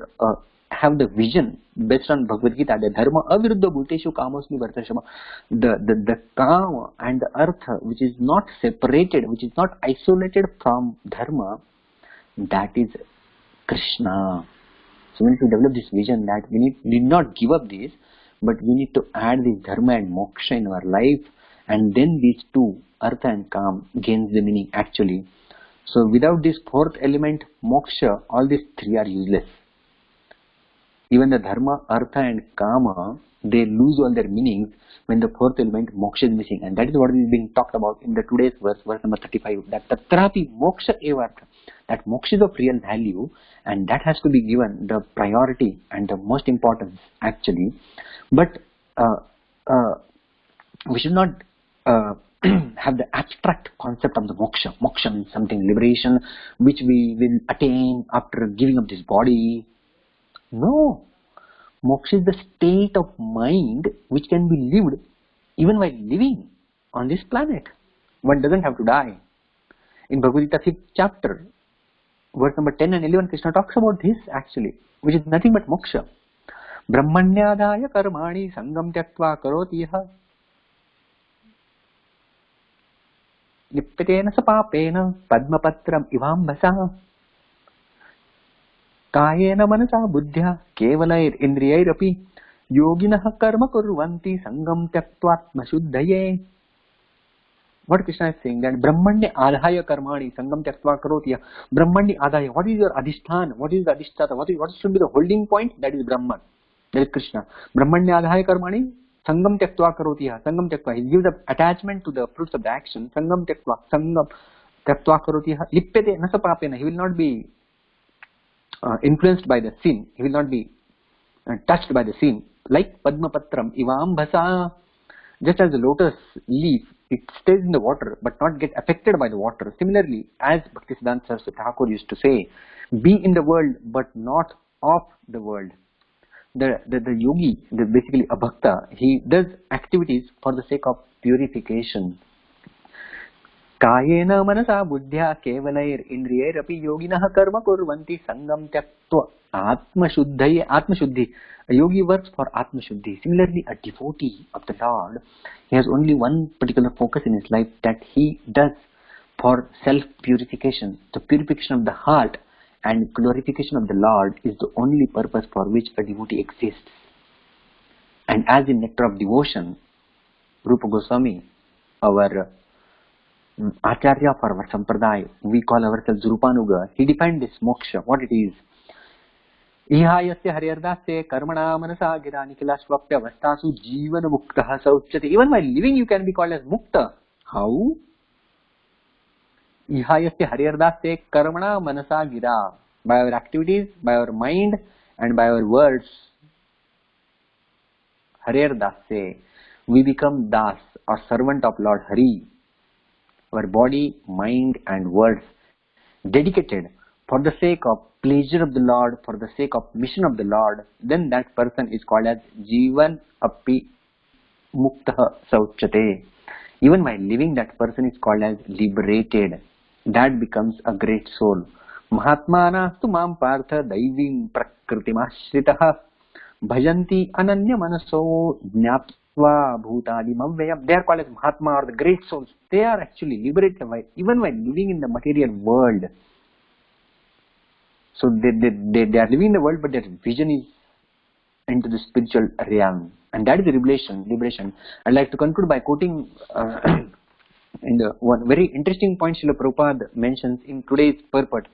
have the vision based on Bhagavad Gita, the dharma aviruddha bhuteshu kamosmi vartashama, the kama and the artha, which is not separated, which is not isolated from dharma, that is Krishna. So we need to develop this vision that we need not give up this, but we need to add this dharma and moksha in our life, and then these two, artha and kam, gains the meaning actually. So without this fourth element, moksha, all these three are useless. Even the dharma, artha and kama, they lose all their meanings when the fourth element, moksha, is missing. And that is what is being talked about in the today's verse number 35. That tatrapi moksha evartha. That moksha is of real value, and that has to be given the priority and the most importance actually. But we should not have the abstract concept of the moksha. Moksha means something, liberation, which we will attain after giving up this body. No. Moksha is the state of mind which can be lived even while living on this planet. One doesn't have to die. In Bhagavad Gita 5th chapter, verse number 10 and 11, Krishna talks about this actually, which is nothing but moksha. Brahmanyadaya karmani sangam tyaktva karoti yaha lipyatena sapapena padmapatram ivambasa कायेन मनसा बुद्ध्या केवलैर इंद्रियैरपि योगिनः कर्म कुर्वन्ति संगम त्यक्त्वात्मशुद्धये. What Krishna is saying, that Brahmanya adhaya karmani sangam tyaktva karoti. Brahmanya adhaya, what is your adhisthana? What is the adhisthata? What should be the holding point? That is Brahman. That is Krishna. Brahmanya adhaya karmani sangam tyaktva karoti. Sangam tyaktva, he gives up attachment to the fruits of the action. Sangam tyaktva karoti. Lipyate nasa papena, he will not be influenced by the sin. He will not be touched by the sin. Like Padma Patram, Ivam Bhasa, just as the lotus leaf, it stays in the water but not get affected by the water. Similarly, as Bhaktisiddhanta Saraswati Thakur used to say, be in the world but not of the world. The yogi, basically a bhakta, he does activities for the sake of purification. कायेन मनसा बुद्ध्या केवलैर इंद्रियैरपि योगिनः कर्म कुर्वन्ति संगम त्यक्त्वा आत्मशुद्धये. Atmashuddhi, a yogi works for Atmashuddhi. Similarly, a devotee of the Lord, he has only one particular focus in his life, that he does for self-purification. The purification of the heart and glorification of the Lord is the only purpose for which a devotee exists. And as in Nectar of Devotion, Rupa Goswami, our Acharya for our Sampradaya, we call ourselves Rupanuga, he defined this moksha, what it is. Ihayasya haryardasya karmana manasa gira nikilashvapya vastasu jivana muktaha sauchyate. Even while living you can be called as mukta. How? Ihayasya haryardasya karmana manasa gira. By our activities, by our mind and by our words. Haryardasya. We become das, or servant of Lord Hari. Our body, mind and words dedicated for the sake of pleasure of the Lord, for the sake of mission of the Lord, then that person is called as Jivan Api Muktaha Sauchyate. Even while living, that person is called as liberated. That becomes a great soul. Mahatmana tu mam partha daivim prakritimashritah bhajanti ananya manaso jnatva bhutadi mavyayam. They are called as Mahatma, or the great souls. They are actually liberated even while living in the material world. So they are living in the world, but their vision is into the spiritual realm, and that is the liberation. I'd like to conclude by quoting in the one very interesting point Srila Prabhupada mentions in today's purport.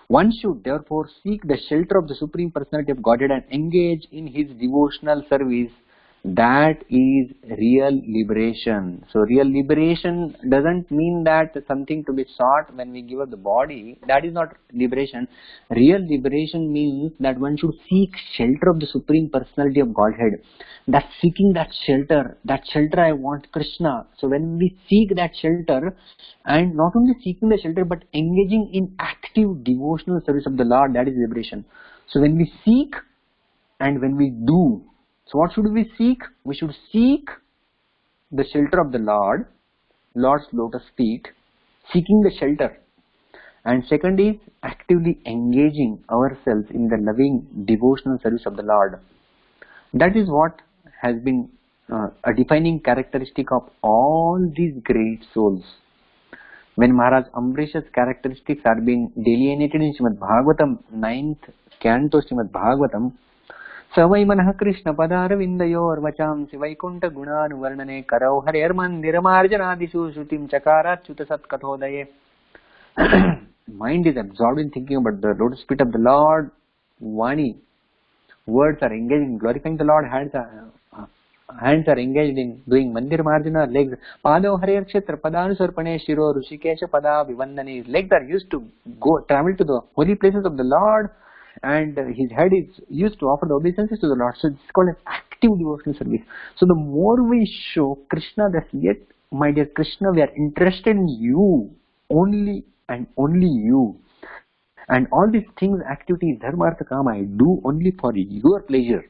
One should therefore seek the shelter of the Supreme Personality of Godhead and engage in his devotional service. That is real liberation. So real liberation doesn't mean that something to be sought when we give up the body. That is not liberation. Real liberation means that one should seek shelter of the Supreme Personality of Godhead. That seeking that shelter I want Krishna. So when we seek that shelter, and not only seeking the shelter but engaging in active devotional service of the Lord, that is liberation. So when we seek and when we do, so what should we seek? We should seek the shelter of the Lord's lotus feet, seeking the shelter. And second is actively engaging ourselves in the loving devotional service of the Lord. That is what has been a defining characteristic of all these great souls. When Maharaj Ambrish's characteristics are being delineated in Srimad Bhagavatam, 9th canto Srimad Bhagavatam, Savai manah Krishna padaravindayor vacham sivaikuntha gunanuvarnane karau harer mandiramarjanadishu shrutim chakarat chuta satkathodaye. mind is absorbed in thinking about the lotus feet of the Lord, Vani, words are engaged in glorifying the Lord, hands are engaged in doing mandir marjana, legs, pado harir kshetra, padanusarpane shiro, rushikesha pada vivandani. His legs are used to travel to the holy places of the Lord, and his head is used to offer the obeisances to the Lord. So it's called an active devotional service. So the more we show Krishna that yet, my dear Krishna, we are interested in you, only and only you. And all these things, activities, dharma, artha, kama, I do only for your pleasure.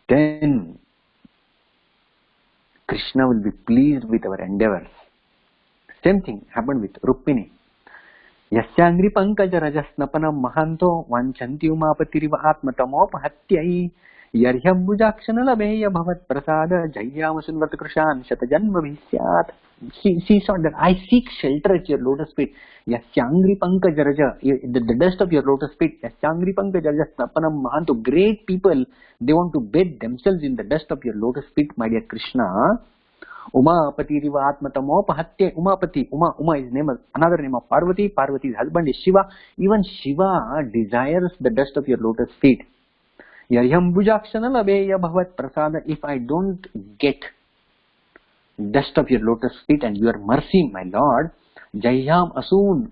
Then Krishna will be pleased with our endeavors. Same thing happened with Rukmini. Yasyangri pankaja rajasnapanam mahanto vanchanti umapatiriva atmatamopahatyai yarhyam bujakshana labeya bhavat prasada jayyamasun vartakrishan shatajanma vishyat. She saw that I seek shelter at your lotus feet. Yasyangri pankaja raja, the dust of your lotus feet. Yasyangri pankaja rajasnapanam mahanto. Great people, they want to bathe themselves in the dust of your lotus feet, my dear Krishna. Umapati riva atmatamopahatya. Umapati, Uma is another name of Parvati. Parvati's husband is Shiva. Even Shiva desires the dust of your lotus feet. Yaryam bujakshana labeya bhavat prasada. If I don't get dust of your lotus feet and your mercy, my Lord, Jahyam asun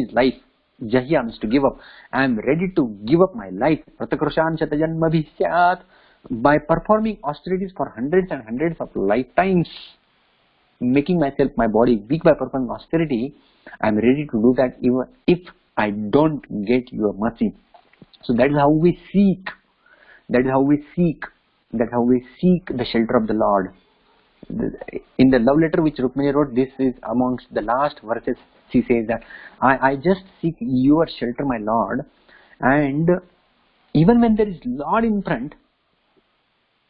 is life. Jahyam is to give up. I am ready to give up my life. Pratakrushan shatajanma bhisyat. By performing austerities for hundreds and hundreds of lifetimes, making myself, my body weak by performing austerity, I am ready to do that even if I don't get your mercy. So that is how we seek. That is how we seek. That is how we seek the shelter of the Lord. In the love letter which Rukmini wrote, this is amongst the last verses. She says that I just seek your shelter, my Lord. And even when there is Lord in front,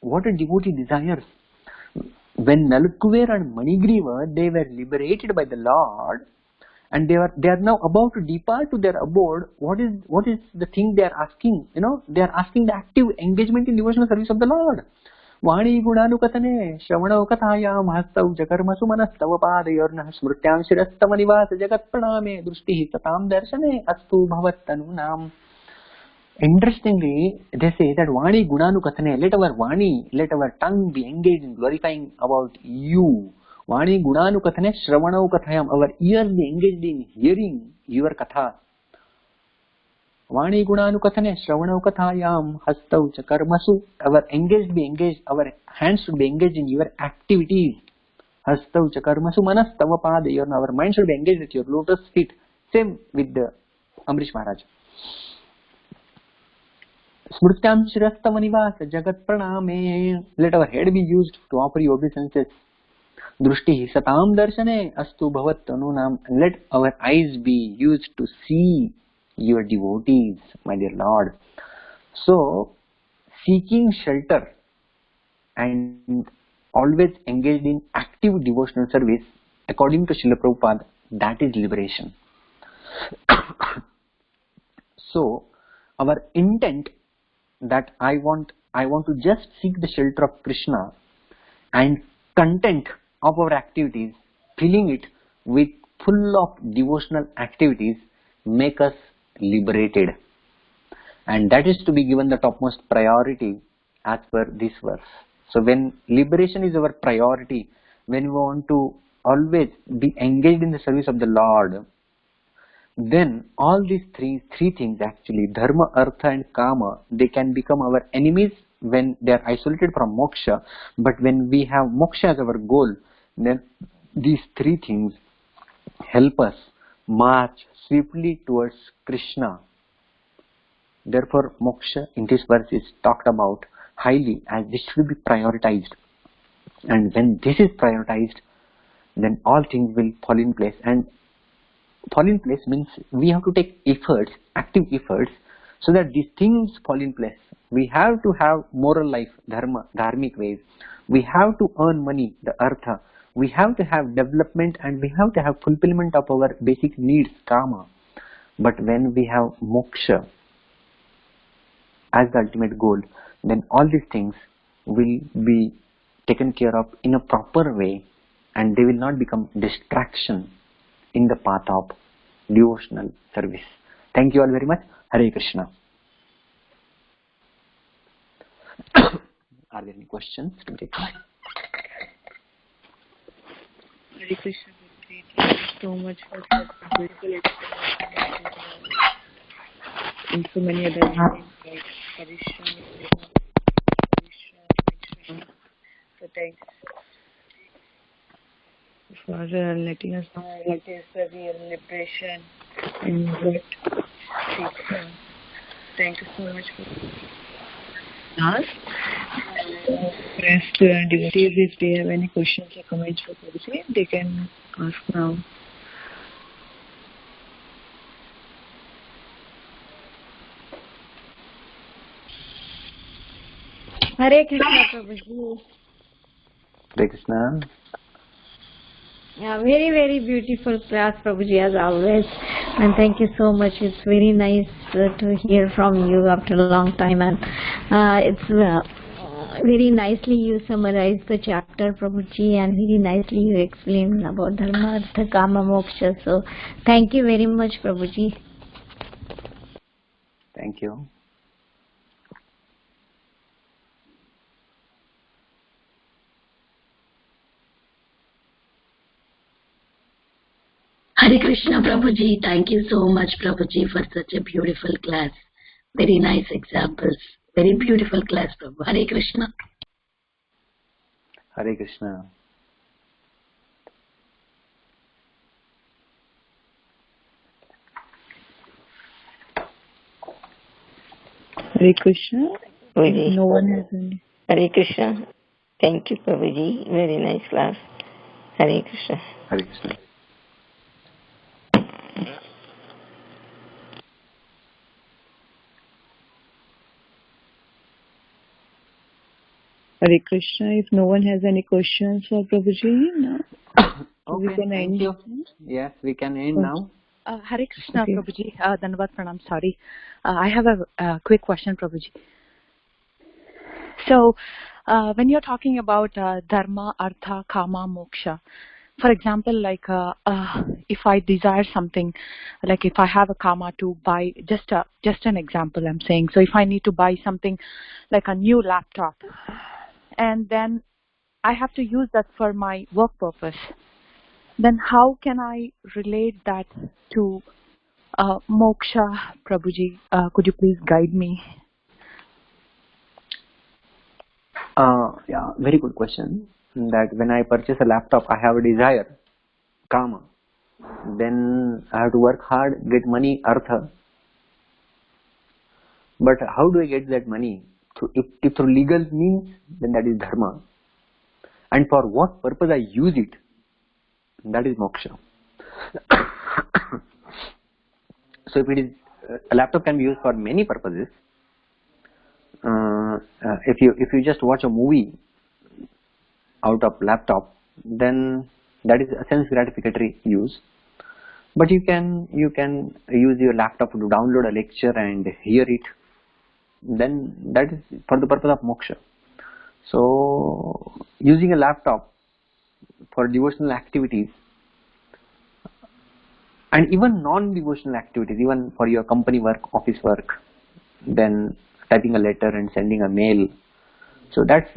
what a devotee desires. When Nalukkuver and Manigriva, they were liberated by the Lord, and they are now about to depart to their abode. What is the thing they are asking? They are asking the active engagement in devotional service of the Lord. Vani gunanukatane shravana kathayam hastau jakarmasu manastav padayorna smrutyam shirastava nivasa jagat praname drushtihi satam darshane astu bhavattanunam. Interestingly, they say that Vani Gunanu Kathane, let our Vani, let our tongue be engaged in glorifying about you. Vani Gunanu Kathane, Shravanau Kathayam, our ears be engaged in hearing your Katha. Vani Gunanu Kathane, Shravanau Kathayam, Hastau Chakarmasu, our hands should be engaged in your activities. Hastau Chakarmasu Manastava Padayorna, our mind should be engaged with your lotus feet. Same with the Amrish Maharaj. Smrutyam shirastava nivasa jagat praname. Let our head be used to offer you obeisances. Drushti satam darshane astu bhavattanunam. Let our eyes be used to see your devotees, my dear Lord. So, seeking shelter and always engaged in active devotional service, according to Srila Prabhupada, that is liberation. So, our intent that I want to just seek the shelter of Krishna and content of our activities, filling it with full of devotional activities, make us liberated. And that is to be given the topmost priority as per this verse. So when liberation is our priority, when we want to always be engaged in the service of the Lord, then all these three things actually, dharma, artha and kama, they can become our enemies when they are isolated from moksha. But when we have moksha as our goal, then these three things help us march swiftly towards Krishna. Therefore, moksha in this verse is talked about highly, as this should be prioritized. And when this is prioritized, then all things will fall in place. And fall in place means we have to take efforts, active efforts, so that these things fall in place. We have to have moral life, dharma, dharmic ways. We have to earn money, the artha. We have to have development, and we have to have fulfillment of our basic needs, kama. But when we have moksha as the ultimate goal, then all these things will be taken care of in a proper way, and they will not become distraction in the path of devotional service. Thank you all very much. Hare Krishna. Are there any questions to take? Hare Krishna. Thank you so much for such a beautiful explanation and so many other names like Krishna. So thanks for letting us know what is the real liberation and what takes on. Thank you so much for us. Rest devotees, if they have any questions or comments for Prabhuji, they can ask now. Hare Krishna, Prabhuji. Hare Krishna. Yeah, very, very beautiful class, Prabhuji, as always. And thank you so much. It's very nice to hear from you after a long time. And it's very nicely you summarized the chapter, Prabhuji, and very nicely you explained about Dharma, Artha, Kama, Moksha. So thank you very much, Prabhuji. Thank you. Hare Krishna, Prabhuji. Thank you so much, Prabhuji, for such a beautiful class. Very nice examples. Very beautiful class, Prabhu. Hare Krishna. Hare Krishna. Hare Krishna. Prabhuji. No one has any. Hare Krishna. Thank you, Prabhuji. Very nice class. Hare Krishna. Hare Krishna. Hare Krishna. If no one has any questions for Prabhuji, no. Okay, We can thank end. you. Yes, we can end now. Hare Krishna, Okay. Prabhuji. Dhanavad Pranam. Sorry. I have a quick question, Prabhuji. So, when you're talking about Dharma, Artha, Kama, Moksha, for example, like if I desire something, like if I have a Kama to buy, just an example I'm saying. So if I need to buy something like a new laptop, and then I have to use that for my work purpose, then how can I relate that to Moksha, Prabhuji? Could you please guide me? Yeah, very good question. That when I purchase a laptop, I have a desire, Kama. Then I have to work hard, get money, Artha. But how do I get that money? If through legal means, then that is Dharma. And for what purpose I use it, that is Moksha. So if it is, a laptop can be used for many purposes. If you just watch a movie out of laptop, then that is a sense gratificatory use. But you can use your laptop to download a lecture and hear it. Then that is for the purpose of moksha. So using a laptop for devotional activities and even non-devotional activities, even for your company work, office work, then typing a letter and sending a mail. So that's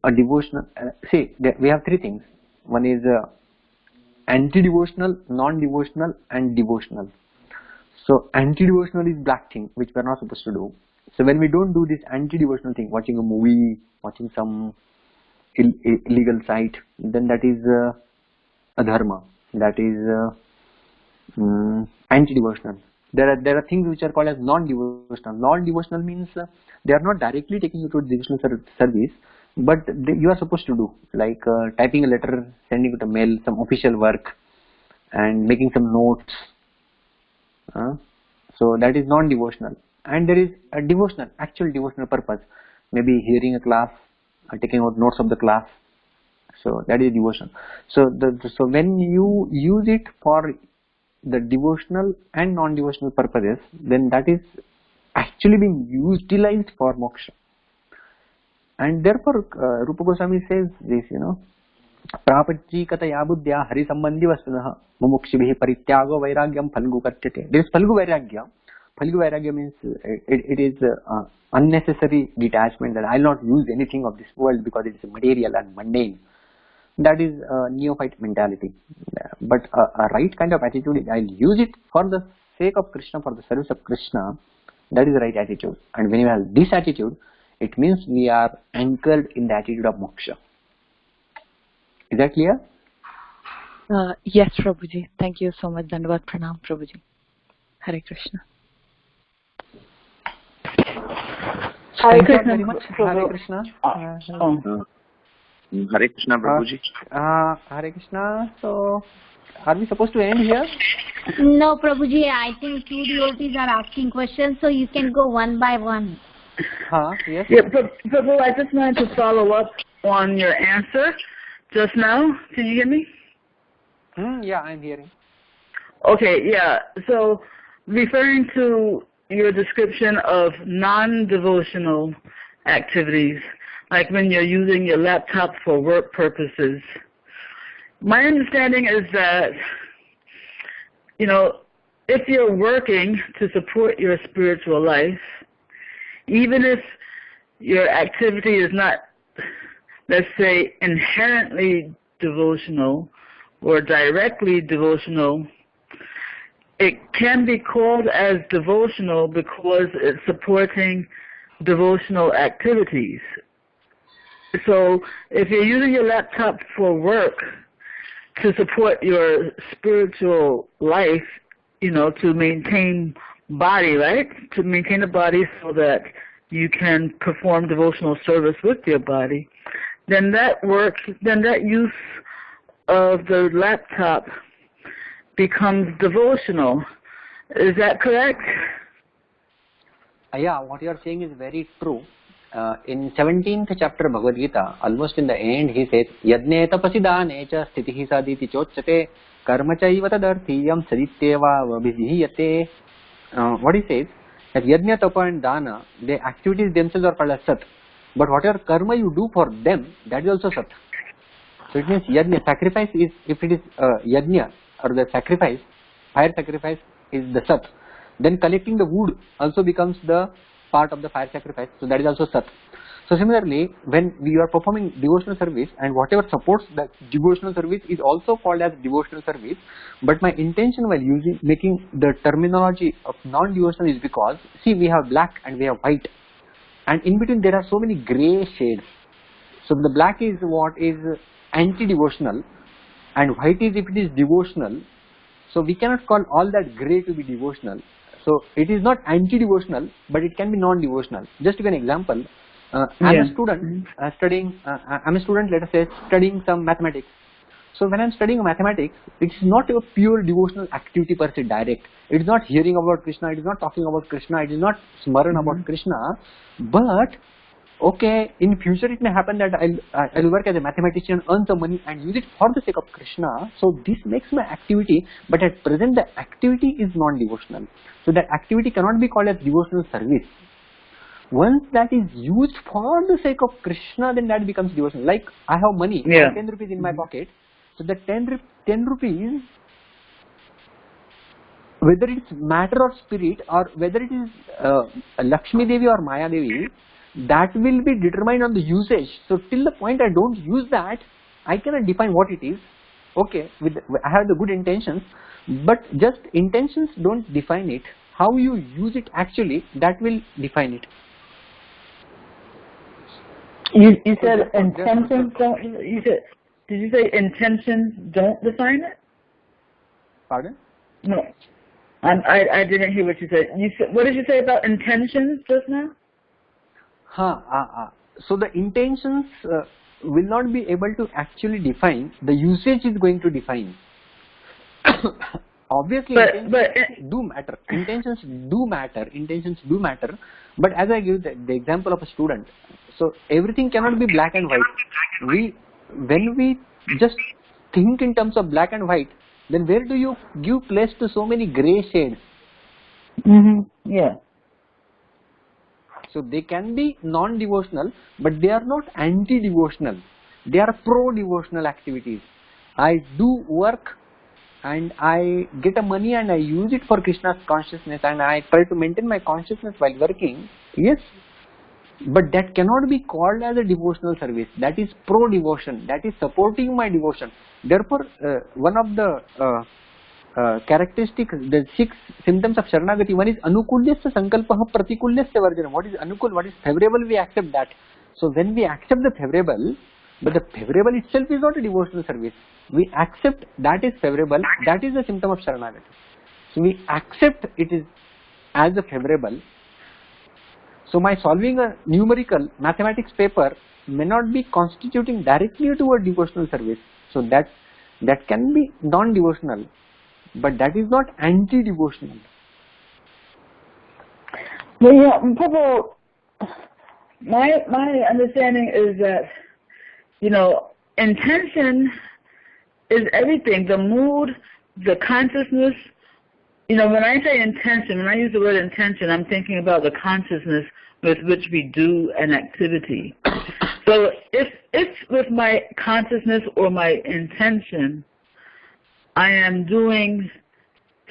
a devotional. See, we have three things. One is anti-devotional, non-devotional, and devotional. So anti-devotional is black thing, which we are not supposed to do. So when we don't do this anti-devotional thing, watching a movie, watching some illegal site, then that is a dharma. That is anti-devotional. There are things which are called as non-devotional. Non-devotional means they are not directly taking you to devotional service, but you are supposed to do, like typing a letter, sending it a mail, some official work, and making some notes. So that is non-devotional. And there is a devotional, actual devotional purpose, maybe hearing a class, taking out notes of the class. So that is devotion. So when you use it for the devotional and non-devotional purposes, then that is actually being utilized for moksha. And therefore Rupa Goswami says this, प्रापंचिकतया बुद्ध्या हरिसंबंधी वस्तुनः मुमुक्षुभिः परित्यागो वैराग्यम फल्गु कथ्यते. There is falgu vairagya. Falgu vairagya means it is unnecessary detachment, that I will not use anything of this world because it is material and mundane. That is neophyte mentality. But a right kind of attitude is I will use it for the sake of Krishna, for the service of Krishna. That is the right attitude. And when you have this attitude, it means we are anchored in the attitude of moksha. Is that clear? Yes, Prabhuji. Thank you so much. Dandavat Pranam, Prabhuji. Hare Krishna. Hare Thank you Krishna. very much. Hare Krishna. Hare Krishna, Prabhuji. Hare Krishna. So, are we supposed to end here? No, Prabhuji, I think two devotees are asking questions, so you can go one by one. Yes. Yeah, Prabhu, I just wanted to follow up on your answer just now. Can you hear me? Yeah, I'm hearing. Okay, yeah. So, referring to your description of non-devotional activities, like when you're using your laptop for work purposes, my understanding is that, if you're working to support your spiritual life, even if your activity is not, let's say, inherently devotional or directly devotional, it can be called as devotional because it's supporting devotional activities. So if you're using your laptop for work to support your spiritual life, to maintain body, right? To maintain the body so that you can perform devotional service with your body, then that use of the laptop becomes devotional. Is that correct? Yeah, what you are saying is very true. In 17th chapter Bhagavad Gita, almost in the end, he says, Yadne tapasi dane cha sthitihi saditi chochate karma chaiva tadarthiyam sadityeva vabhijiyate. What he says, that Yadnya, Tapa and Dana, the activities themselves are called as Sat. But whatever karma you do for them, that is also Sat. So it means Yadnya, sacrifice is, if it is Yadnya, or the sacrifice, fire sacrifice is the Sat. Then collecting the wood also becomes the part of the fire sacrifice, so that is also Sat. So similarly, when we are performing devotional service, and whatever supports that devotional service is also called as devotional service, but my intention while making the terminology of non-devotional is because, see, we have black and we have white, and in between there are so many grey shades. So the black is what is anti-devotional, and white is if it is devotional. So we cannot call all that grey to be devotional. So it is not anti-devotional, but it can be non-devotional. Just to give an example, I'm a student studying. I'm a student, let us say, studying some mathematics. So when I'm studying mathematics, it's not a pure devotional activity per se direct. It is not hearing about Krishna. It is not talking about Krishna. It is not smaran about Krishna. But okay, in future it may happen that I'll work as a mathematician, earn some money and use it for the sake of Krishna. So this makes my activity, but at present the activity is non-devotional. So that activity cannot be called as devotional service. Once that is used for the sake of Krishna, then that becomes devotional. Like I have money, I have 10 rupees in my pocket. So the 10 rupees, whether it's matter or spirit, or whether it is Lakshmi Devi or Maya Devi, that will be determined on the usage. So till the point I don't use that, I cannot define what it is. Okay, I have the good intentions, but just intentions don't define it. How you use it actually, that will define it. You said intentions don't. Did you say intentions don't define it? Pardon? No, I didn't hear what you said. What did you say about intentions just now? So the intentions will not be able to actually define. The usage is going to define. Obviously, intentions do matter. Intentions do matter. But as I give the example of a student, so everything cannot be black and white. When we just think in terms of black and white, then where do you give place to so many grey shades? Yeah. So they can be non-devotional, but they are not anti-devotional. they are pro-devotional activities. I do work and I get a money and I use it for Krishna's consciousness and I try to maintain my consciousness while working. Yes, but that cannot be called as a devotional service. That is pro-devotion. That is supporting my devotion. Therefore, one of the characteristics, the 6 symptoms of Sharanagati, one is Anukulyasya Sankalpaha Pratikulyasya Varjanam. What is Anukul? What is favorable? We accept that. So when we accept the favorable, but the favorable itself is not a devotional service. We accept that is favorable. That is the symptom of Sharanagati. So we accept it is as a favorable. So my solving a numerical mathematics paper may not be constituting directly toward devotional service. So that can be non-devotional, but that is not anti-devotional. Well, yeah, Prabhu, my understanding is that, intention is everything. The mood, the consciousness. When I say intention, when I use the word intention, I'm thinking about the consciousness with which we do an activity. So if with my consciousness or my intention, I am doing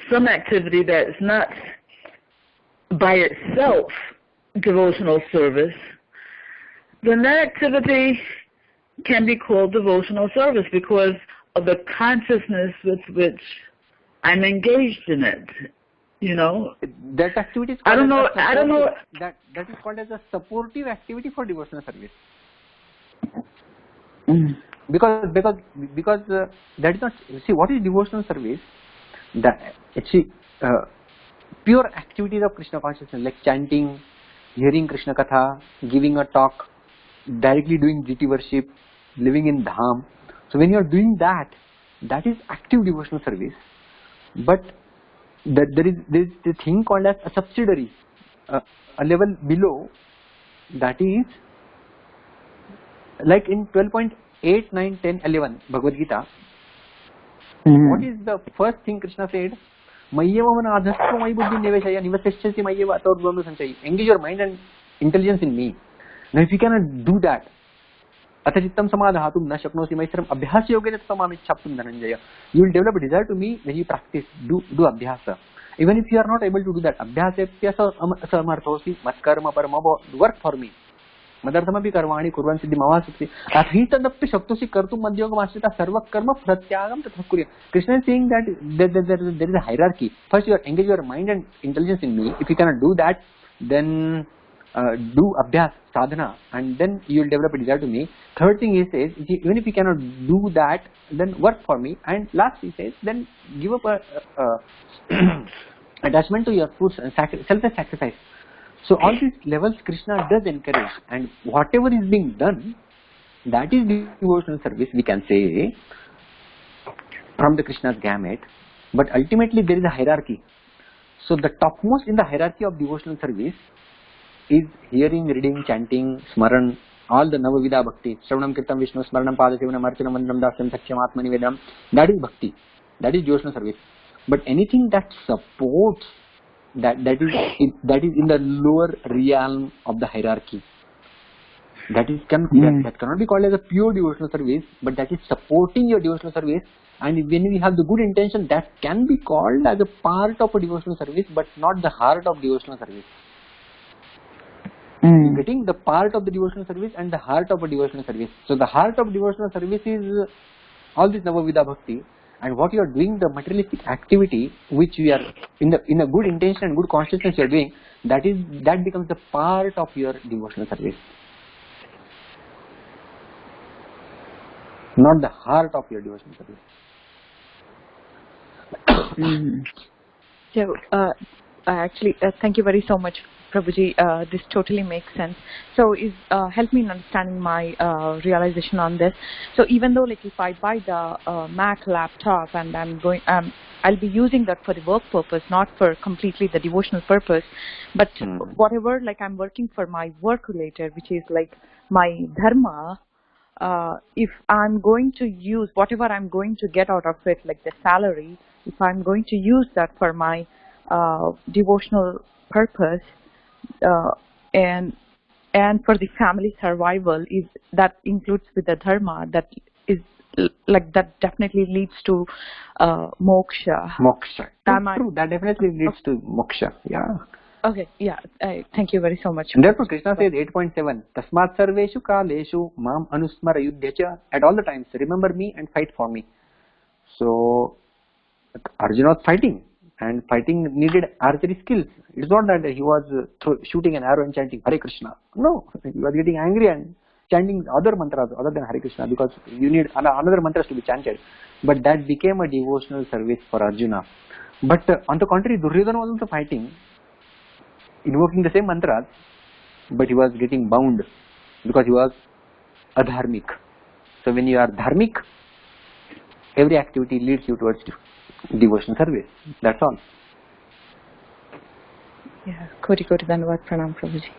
some activity that is not by itself devotional service, then that activity can be called devotional service because of the consciousness with which I'm engaged in it. That activity is I don't know. That is called as a supportive activity for devotional service. Because that is not, see, what is devotional service? Pure activities of Krishna consciousness, like chanting, hearing Krishna Katha, giving a talk, directly doing GT worship, living in Dham. So when you are doing that is active devotional service. But there is the thing called as a subsidiary, a level below, that is like in 12.8, 9, 10, 11 Bhagavad Gita. What is the first thing Krishna said? Engage your mind and intelligence in me. Now if you cannot do that, you will develop a desire to me when you practice, do abhyasa. Even if you are not able to do that, work for me. Madarthamapi karvani kurvan siddhi mavasukti. Athitadappi shaktosi kartum madhyogam sarva karma pratyagam tathakurya. Krishna is saying that there is a hierarchy. First you engage your mind and intelligence in me. If you cannot do that, then do abhyas, sadhana, and then you will develop a desire to me. Third thing he says, even if you cannot do that, then work for me. And last he says, then give up a attachment to your foods and selfless sacrifice. So all these levels Krishna does encourage, and whatever is being done, that is devotional service, we can say, from the Krishna's gamut. But ultimately there is a hierarchy. So the topmost in the hierarchy of devotional service is hearing, reading, chanting, smaran, all the Navavida Bhakti, Shravanam, Kirtam, Vishnu, Smaranam, Padasevanam, Archanam, Vandram, Dasyam, Saksham, Atmani, Vedam, that is Bhakti, that is devotional service. But anything that supports, that is in the lower realm of the hierarchy, that cannot be called as a pure devotional service, but that is supporting your devotional service. And when we have the good intention, that can be called as a part of a devotional service, but not the heart of devotional service. Getting the part of the devotional service and the heart of a devotional service. So the heart of devotional service is all this Navavida Bhakti, and what you are doing, the materialistic activity which we are in a good intention and good consciousness you are doing, that becomes the part of your devotional service, not the heart of your devotional service. So actually, thank you very so much, Prabhuji. This totally makes sense. So help me in understanding my realization on this. So even though like if I buy the Mac laptop and I'll be using that for the work purpose, not for completely the devotional purpose, but whatever, like I'm working for my work related, which is like my dharma, if I'm going to use whatever I'm going to get out of it, like the salary, if I'm going to use that for my devotional purpose, and and for the family survival, is that includes with the dharma that is like that definitely leads to moksha. Moksha. True. That definitely leads to moksha. Yeah. Okay. Yeah. Thank you very so much. And therefore, Krishna says 8.7. Tasmat sarveshu kaleshu mam anusmara yudhyacha. At all the times, remember me and fight for me. So Arjuna was fighting, and fighting needed archery skills. It's not that he was shooting an arrow and chanting Hare Krishna. No, he was getting angry and chanting other mantras other than Hare Krishna, because you need another mantras to be chanted. But that became a devotional service for Arjuna. But on the contrary, Duryodhana was also fighting, invoking the same mantras, but he was getting bound because he was adharmic. So when you are dharmic, every activity leads you towards devotional service. That's all. Yeah. Koti Dhanavad Pranam Prabhuji.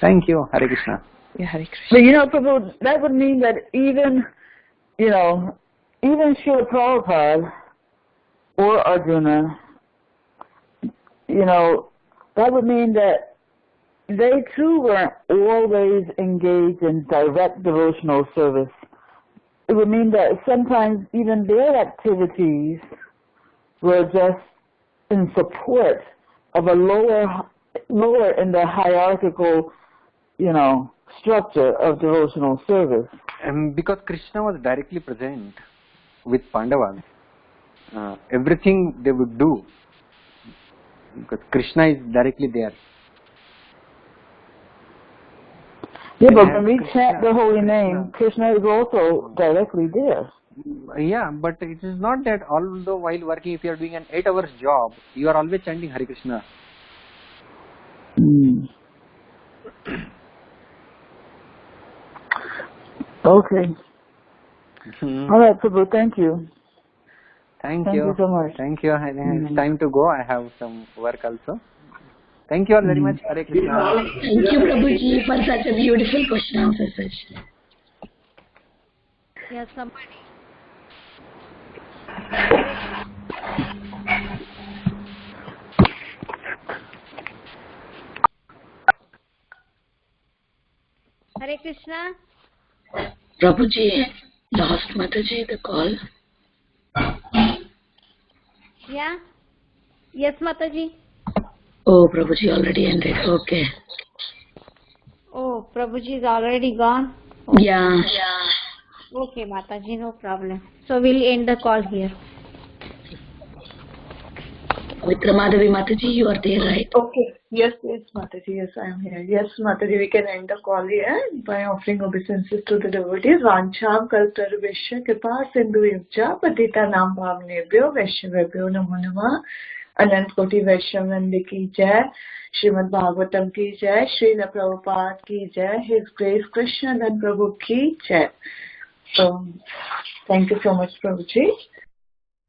Thank you. Hare Krishna. Yeah, Hare Krishna. But Prabhu, that would mean that even Srila Prabhupada or Arjuna, that would mean that they too weren't always engaged in direct devotional service. It would mean that sometimes even their activities were just in support of a lower in the hierarchical, structure of devotional service. And because Krishna was directly present with Pandavas, everything they would do, because Krishna is directly there. Yeah, but when we chant the holy name, Krishna is also directly there. Yeah, but it is not that although while working, if you are doing an 8 hours job, you are always chanting Hare Krishna. Okay. All right, Prabhu, thank you. Thank you so much. Thank you. It's time to go. I have some work also. Thank you all very much. Hare Krishna. Thank you, Prabhuji, for such a beautiful question answer session. Yes, somebody. Hare Krishna. Prabhuji, lost Mataji the call. Yeah. Yes, Mataji. Oh, Prabhuji already ended. Okay. Oh, Prabhuji is already gone. Yeah. Okay, Mataji, no problem. So we'll end the call here. Vikramadhavi Mataji, you are there, right? Okay. Yes, Mataji. Yes, I am here. Yes, Mataji, we can end the call here by offering obeisances to the devotees. Vancham kaltarvishya kripa sindhu yukja patita nam bhavnebhyo vaishnavebhyo namo namah. अनंत कोटि वैष्णव वृंद की जय, श्रीमद् भागवतम की जय, श्रील प्रभुपाद की जय, his grace Krishna धन प्रभु की जय. So, thank you so much, Prabhuji.